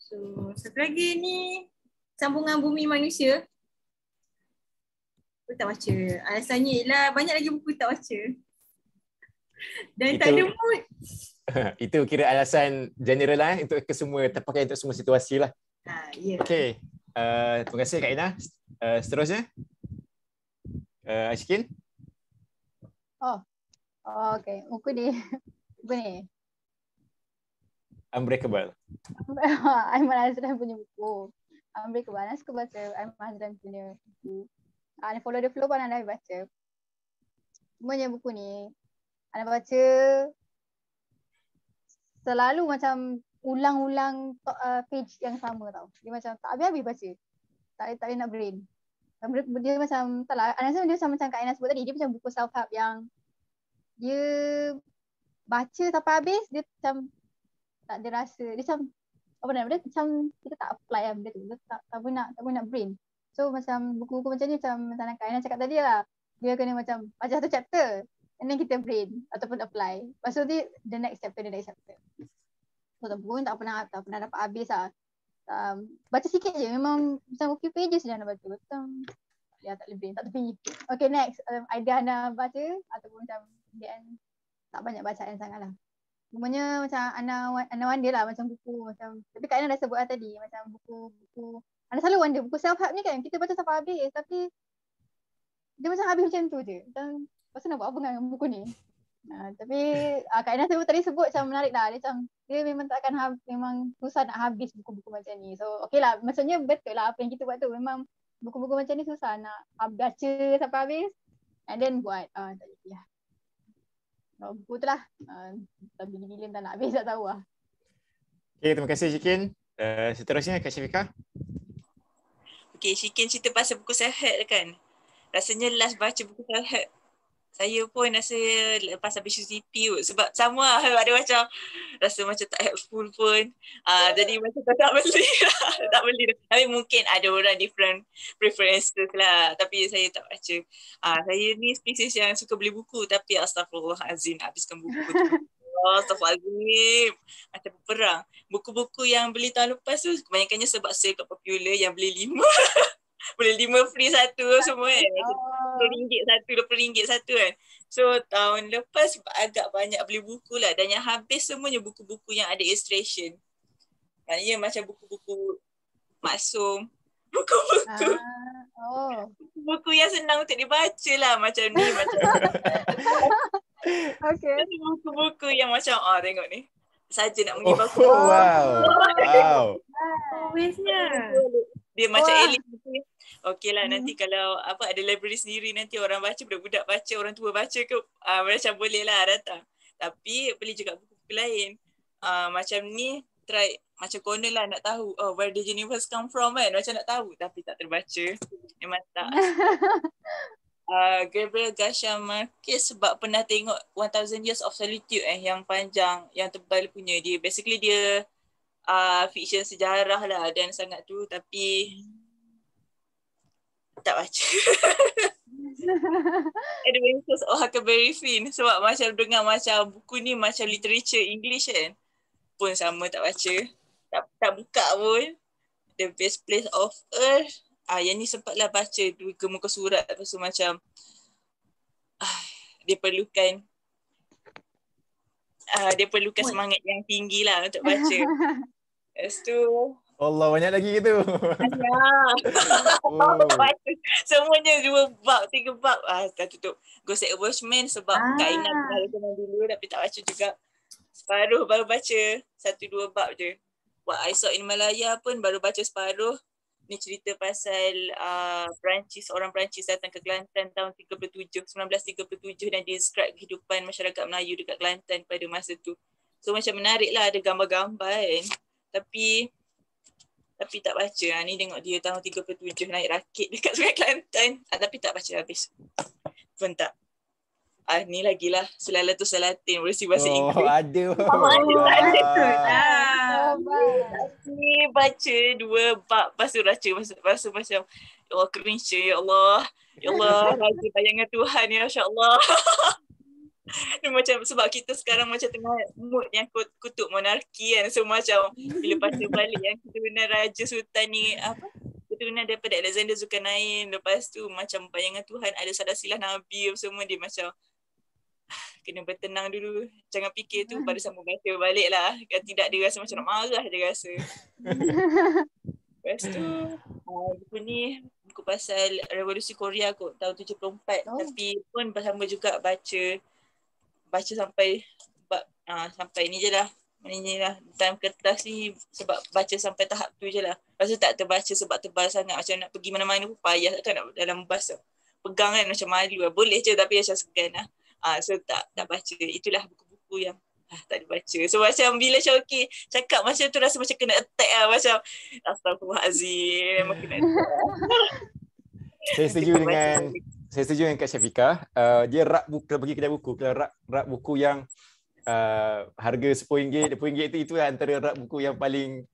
So satu lagi ni Sambungan Bumi Manusia. Aku tak baca. Alasannya ialah banyak lagi buku tak baca. Dan tak ada mood. Itu kira alasan general lah untuk kesemua, terpakai untuk semua situasi lah. Yeah. Okay. Terima kasih Kak Ina. Seterusnya Ashkin. Okay. Buku ni Unbreakable. Aiman Azran punya buku. Unbreakable. Saya suka baca Aiman Azran punya buku. Follow the Flow pun anda baca. Semuanya buku ni anda baca selalu macam ulang-ulang page yang sama tau. Dia macam tak habis-habis baca. Tak boleh nak brain. Dia macam, tak lah, Anda rasa dia macam Kak Aina sebut tadi, dia macam buku self-help yang dia baca sampai habis, dia macam tak ada rasa. Dia macam, apa nama dia, macam kita tak apply lah benda tu. Dia tak boleh nak brain. So macam buku-buku macam ni, macam Kak Aina cakap tadi lah, dia kena macam baca satu chapter, and then kita brain ataupun apply. Lepas tu the next chapter. So buku ni tak pernah dapat habis lah. Baca sikit je, memang macam few pages je anda baca. Macam ya tak lebih, tak tepi. Okay, next. Idea anda baca ataupun macam tak banyak bacaan sangat lah. Semuanya macam anda wonder lah macam buku macam, tapi Kak Aina dah sebut lah tadi macam buku anda selalu wonder buku self-help ni kan kita baca sampai habis tapi dia macam habis macam tu je. Macam lepas tu nak buat apa dengan buku ni? Tapi Kak Aina tadi sebut macam menarik lah. Dia memang tak akan memang susah nak habis buku-buku macam ni. So okey lah, maksudnya betul lah apa yang kita buat tu. Memang buku-buku macam ni susah nak baca sampai habis and then buat. Tak jadi lah. Buku tu lah. Tapi bila tak nak habis tak tahu lah. Okay, terima kasih Syikin. Seterusnya Kak Syafiqah. Okay, Syikin cerita pasal buku self-help kan. Rasanya last baca buku self-help saya pun rasa lepas habis UCP kot. Sebab sama lah, ada macam rasa macam tak helpful pun. Jadi macam tak beli lah. Tak beli dah. Tapi mungkin ada orang different preferences lah. Tapi saya tak baca. Saya ni spesies yang suka beli buku tapi astagfirullahalazim habiskan buku tu. Astagfirullahalazim. Macam perang. Buku-buku yang beli tahun lepas tu kebanyakannya sebab sale kat Popular yang beli 5. Boleh 5 free satu semua kan. RM10 satu, RM20 satu kan. So tahun lepas agak banyak beli buku lah. Dan yang habis semuanya buku-buku yang ada illustration. Maknanya macam buku-buku maksum. Buku-buku. Buku yang senang untuk dibaca lah. Macam ni. Okay. Buku-buku yang macam tengok ni. Saja nak mengibar Wow. Bestnya. Dia macam alien. Okey lah, nanti kalau ada library sendiri nanti orang baca, budak-budak baca, orang tua baca ke macam boleh lah datang. Tapi beli juga buku-buku lain. Macam ni try macam corner lah nak tahu where the universe come from kan, macam nak tahu tapi tak terbaca. Memang tak. Gabriel Garcia Marquez sebab pernah tengok 1000 Years of Solitude yang panjang, yang tebal punya. Dia basically dia fiction sejarah lah dan sangat tu tapi tak baca. Adventures of Huckleberry Finn sebab macam dengar macam buku ni macam literature English kan. Pun sama tak baca. tak buka pun. The Best Place of Earth. Yang ni sempatlah baca 2 muka surat. Lepas tu macam dia perlukan semangat yang tinggi lah untuk baca. Lepas tu Allah, banyak lagi gitu. baca semuanya 2 bab, 3 bab. Dah tutup Ghost Watchmen sebab Kak Ina pernah recommend dulu tapi tak baca juga. Separuh baru baca 1-2 bab je. What I Saw in Malaya pun baru baca separuh. Ni cerita pasal orang Perancis datang ke Kelantan tahun 1937 dan describe kehidupan masyarakat Melayu dekat Kelantan pada masa tu. So macam menarik lah, ada gambar-gambar kan. Tapi tak baca. Ni tengok dia tahun 37 naik rakit dekat Sungai Kelantan. Tapi tak baca habis. Pun tak. Ni lagi lah Sulalatul Salatin versi bahasa Inggeris. Ada. Ni baca 2 bab pasal baca macam ya Allah, cringe ya Allah. Ya Allah, raja bayangan Tuhan ya insya-Allah. Dia macam sebab kita sekarang macam tengah mood yang kutub monarki kan. So macam bila baca balik yang keturunan Raja Sultan ni keturunan daripada Alexander Zulkarnain, lepas tu macam bayangan Tuhan ada silsilah Nabi semua, dia macam kena bertenang dulu. Jangan fikir tu pada sama baca balik lah. Kan tidak dia rasa macam nak marah dia rasa. Lepas tu buku ni buku pasal Revolusi Korea kot tahun 74. Tapi pun sama juga baca sampai sampai ni je lah. Ni lah dalam kertas ni sebab baca sampai tahap tu je lah. Lepas tu tak terbaca sebab tebal sangat. Macam nak pergi mana-mana pun payah kan nak dalam bas tu. Pegang kan macam malu lah. Boleh je tapi macam segan lah. So tak baca. Itulah buku-buku yang tak dibaca. So macam bila Syauqi cakap macam tu rasa macam kena attack lah. Macam Astaghfirullahalazim. Memang kena attack. Saya setuju dengan Kak Syafiqah. Dia rak buku, kalau pergi kedai buku, kalau rak buku yang harga RM10, RM10 itu antara rak buku yang paling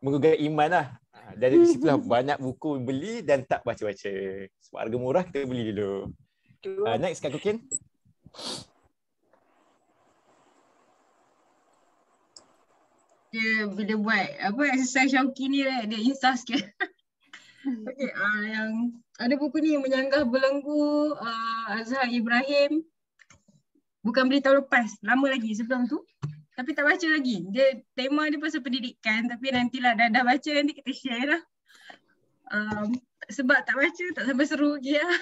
menggugah iman lah. Dari situlah banyak buku beli dan tak baca-baca. Sebab harga murah kita beli dulu. Next Kak Kukin. Dia bila buat exercise Syauqi ni dia insaf sikit. Okay, yang ada buku ni yang Menyanggah Belenggu Azhar Ibrahim. Bukan beli tahun lepas, lama lagi sebelum tu. Tapi tak baca lagi. Tema dia pasal pendidikan, tapi nantilah dah baca nanti kita share lah. Sebab tak baca tak sampai seru lagi lah.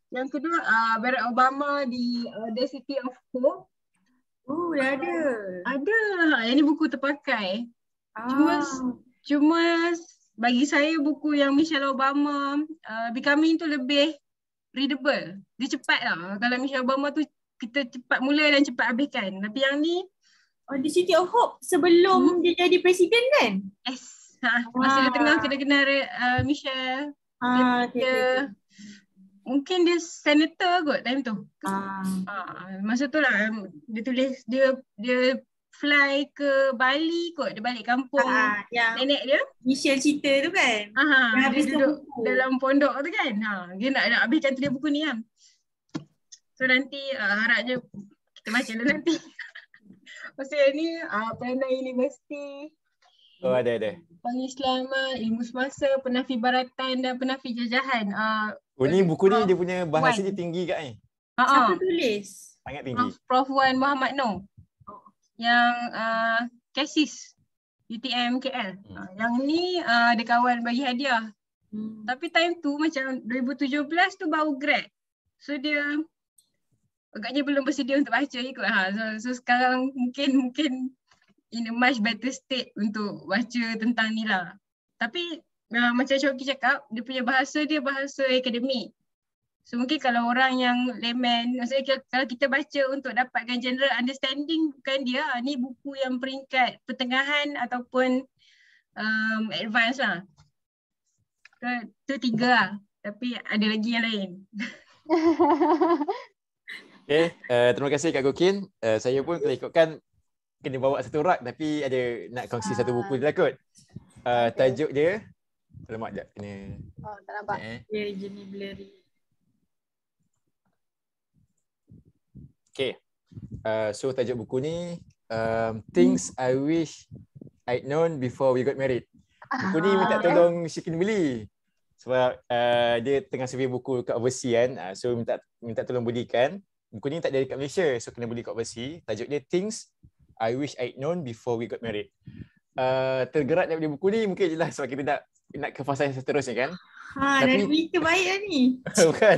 Yang kedua Barack Obama di The City of Hope. Dah ada. Ada. Yang ni buku terpakai. Cuma bagi saya buku yang Michelle Obama Becoming tu lebih readable. Dia cepat lah. Kalau Michelle Obama tu kita cepat mula dan cepat habiskan. Tapi yang ni The City of Hope sebelum dia jadi presiden kan? Yes. Masa dia tengah kena Michelle. Okay. Mungkin dia senator kot time tu. Masa tu lah dia tulis dia fly ke Bali kot, dia balik kampung nenek dia. Michelle cerita tu kan? Dia duduk dalam pondok tu kan. Dia nak habiskan tulis buku ni kan. So nanti harapnya kita baca lah nanti. Pasal ni Penang University. Ada. Pengislaman, ilmu semasa, penafi baratan dan penafi jajahan. Ni buku ni dia punya bahasa dia tinggi kat ni. Siapa tulis? Sangat tinggi. Prof Wan Muhammad Noor. Yang Kesis UTM KL. Yang ni ada kawan bagi hadiah. Tapi time tu macam 2017 tu baru grad. So dia agaknya belum bersedia untuk baca ikut. So sekarang mungkin in a much better state untuk baca tentang ni lah. Tapi macam Syauqi cakap, dia punya bahasa akademik. So mungkin kalau orang yang layman, maksudnya kalau kita baca untuk dapatkan general understanding, bukan dia, ni buku yang peringkat pertengahan ataupun advance lah. Itu 3 lah. Tapi ada lagi yang lain. Okay, terima kasih Kak Kukin. Saya pun kalau ikutkan kena bawa satu rak tapi ada nak kongsi satu buku je lah kot. Tajuk dia, alamak sekejap kena. Tak nampak. Dia jadi blurry. Okay, so tajuk buku ni Things I Wish I'd Known Before We Got Married. Buku ni minta tolong Syikin beli. Sebab dia tengah survey buku kat overseas kan. So minta tolong belikan. Buku ni tak ada dekat Malaysia. So kena beli kat overseas. Tajuk dia Things I Wish I'd Known Before We Got Married. Tergerak daripada buku ni mungkin jelas sebab kita nak ke fasa yang seterusnya kan. Tapi dari terbaik lah ni. Bukan.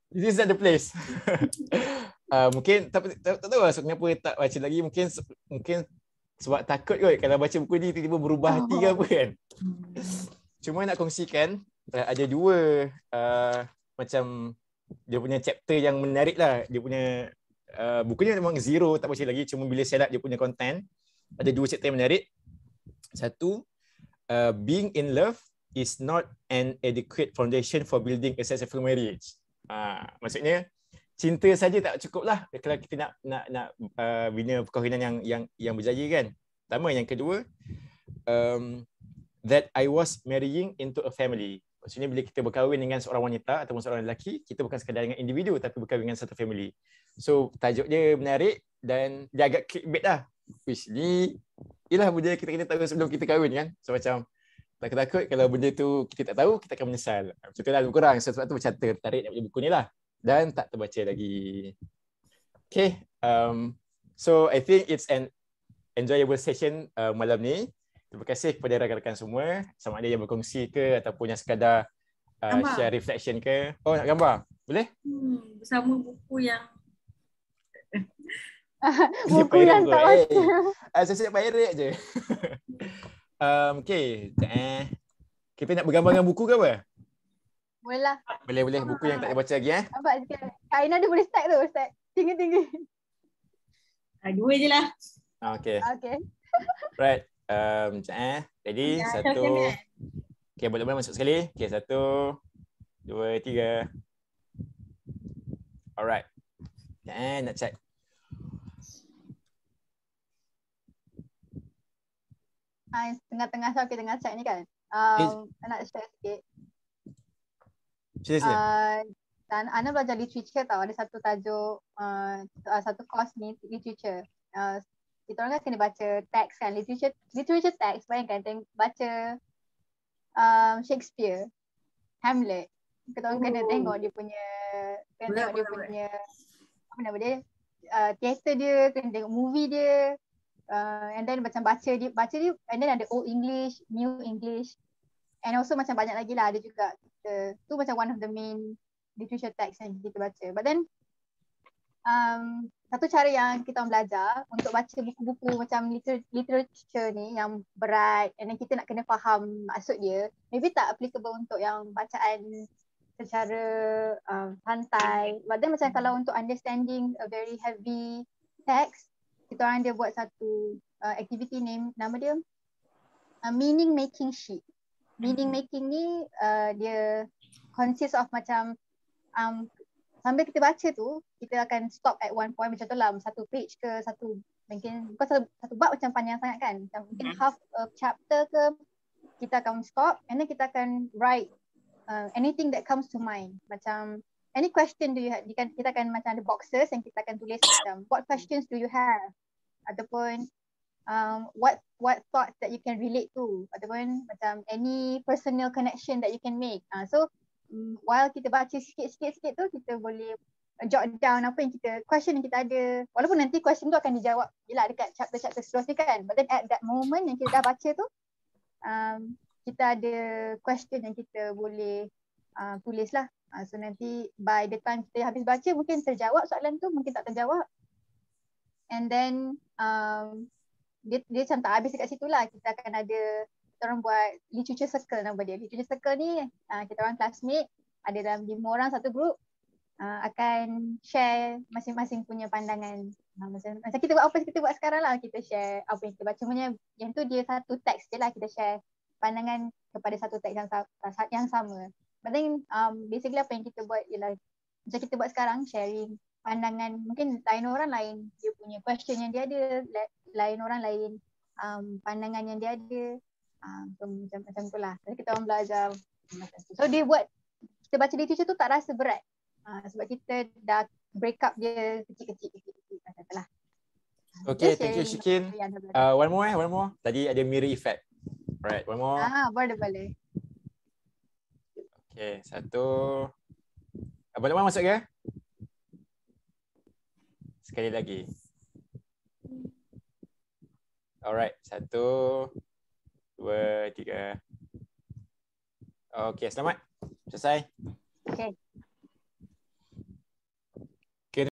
This is not the place. Mungkin tak tahu lah so kenapa tak baca lagi. Mungkin sebab takut kot kalau baca buku ni tiba-tiba berubah hati ke apa kan. Cuma nak kongsikan ada dua macam dia punya chapter yang menarik lah. Dia punya bukunya memang zero, tak baca lagi. Cuma bila saya lihat dia punya content, ada dua chapter yang menarik. Satu, being in love is not an adequate foundation for building a successful marriage. Maksudnya cinta saja tak cukup lah kalau kita nak bina perkahwinan yang berjaya kan. Pertama, yang kedua, that I was marrying into a family. Maksudnya bila kita berkahwin dengan seorang wanita ataupun seorang lelaki, kita bukan sekadar dengan individu tapi berkahwin dengan satu family. So tajuk dia menarik dan dia agak clickbait lah. Wish ni ialah benda kita kena tahu sebelum kita kahwin kan. So macam takut-takut kalau benda tu kita tak tahu, kita akan menyesal. Macam tu lah lebih kurang. Sebab tu macam tertarik daripada buku ni lah. Dan tak terbaca lagi. Okay. So I think it's an enjoyable session malam ni. Terima kasih kepada rakan-rakan semua. Sama ada yang berkongsi ke ataupun yang sekadar share reflection ke. Oh, nak gambar? Boleh? Bersama buku yang buku yang tak baca. Saya siap pirate je. Okay. Kita nak bergambar dengan buku ke apa? Boleh lah. Boleh. Buku yang tak ada baca lagi Nampak sikit. Aina dia boleh stack tu. Stack. Tinggi-tinggi. dua je lah. Okay. Right. Ready? Ya, Satu. Okay, boleh masuk sekali. Okay, 1, 2, 3. Alright. Nak check. Tengah-tengah so kita tengah check ni kan. Nak share sikit. Sila. Dan Ana belajar literature tau. Ada satu tajuk, satu course ni literature. Kita orang kan kena baca teks kan, literature teks. Bayangkan baca Shakespeare, Hamlet. Kita orang kena tengok dia punya apa nama dia, teater dia, kena tengok movie dia, and then macam baca dia, and then ada Old English, New English, and also macam banyak lagi lah ada juga. Tu macam one of the main literature text yang kita baca. But then satu cara yang kita orang belajar untuk baca buku-buku macam literature ni yang berat and then kita nak kena faham maksud dia, maybe tak applicable untuk yang bacaan secara santai. But then macam kalau untuk understanding a very heavy text, kita orang dia buat satu activity nama dia meaning making sheet. Meaning making ni dia consist of macam sambil kita baca tu, kita akan stop at one point macam tu lah, satu page ke satu, mungkin bukan satu bab macam panjang sangat kan, macam mungkin half a chapter ke, kita akan stop and then kita akan write anything that comes to mind. Macam any question do you have, kita akan macam ada boxes yang kita akan tulis macam what questions do you have, ataupun what thoughts that you can relate to, ataupun macam any personal connection that you can make. So while kita baca sikit-sikit tu, kita boleh jot down apa yang question yang kita ada. Walaupun nanti question tu akan dijawab yelah dekat chapter-chapter seterusnya kan. But then at that moment yang kita dah baca tu, kita ada question yang kita boleh tulis lah. So nanti by the time kita habis baca, mungkin terjawab soalan tu, mungkin tak terjawab. And then dia macam tak habis dekat situ lah. Kita akan ada, kita orang buat literature circle nama dia. Literature circle ni kita orang classmate, ada dalam 5 orang satu group, akan share masing-masing punya pandangan. Macam kita buat apa kita buat sekarang lah, kita share apa yang kita baca. Yang tu dia satu teks je lah, kita share pandangan kepada satu teks yang sama. But then basically apa yang kita buat ialah macam kita buat sekarang, sharing pandangan. Mungkin lain orang lain dia punya question yang dia ada, lain orang lain pandangan yang dia ada. So macam tu lah. Jadi kita orang belajar macam tu. So dia buat kita baca literature tu tak rasa berat. Sebab kita dah break up dia kecil-kecil macam tu lah. Okay, Just thank you sharing Shikin. yang ada belajar. One more. Tadi ada mirror effect. Alright, one more. Boleh. Okay, satu. Abang Luqman masuk ke? Sekali lagi. Alright, satu, dua, tiga. Okay, selamat. Selesai. Okay.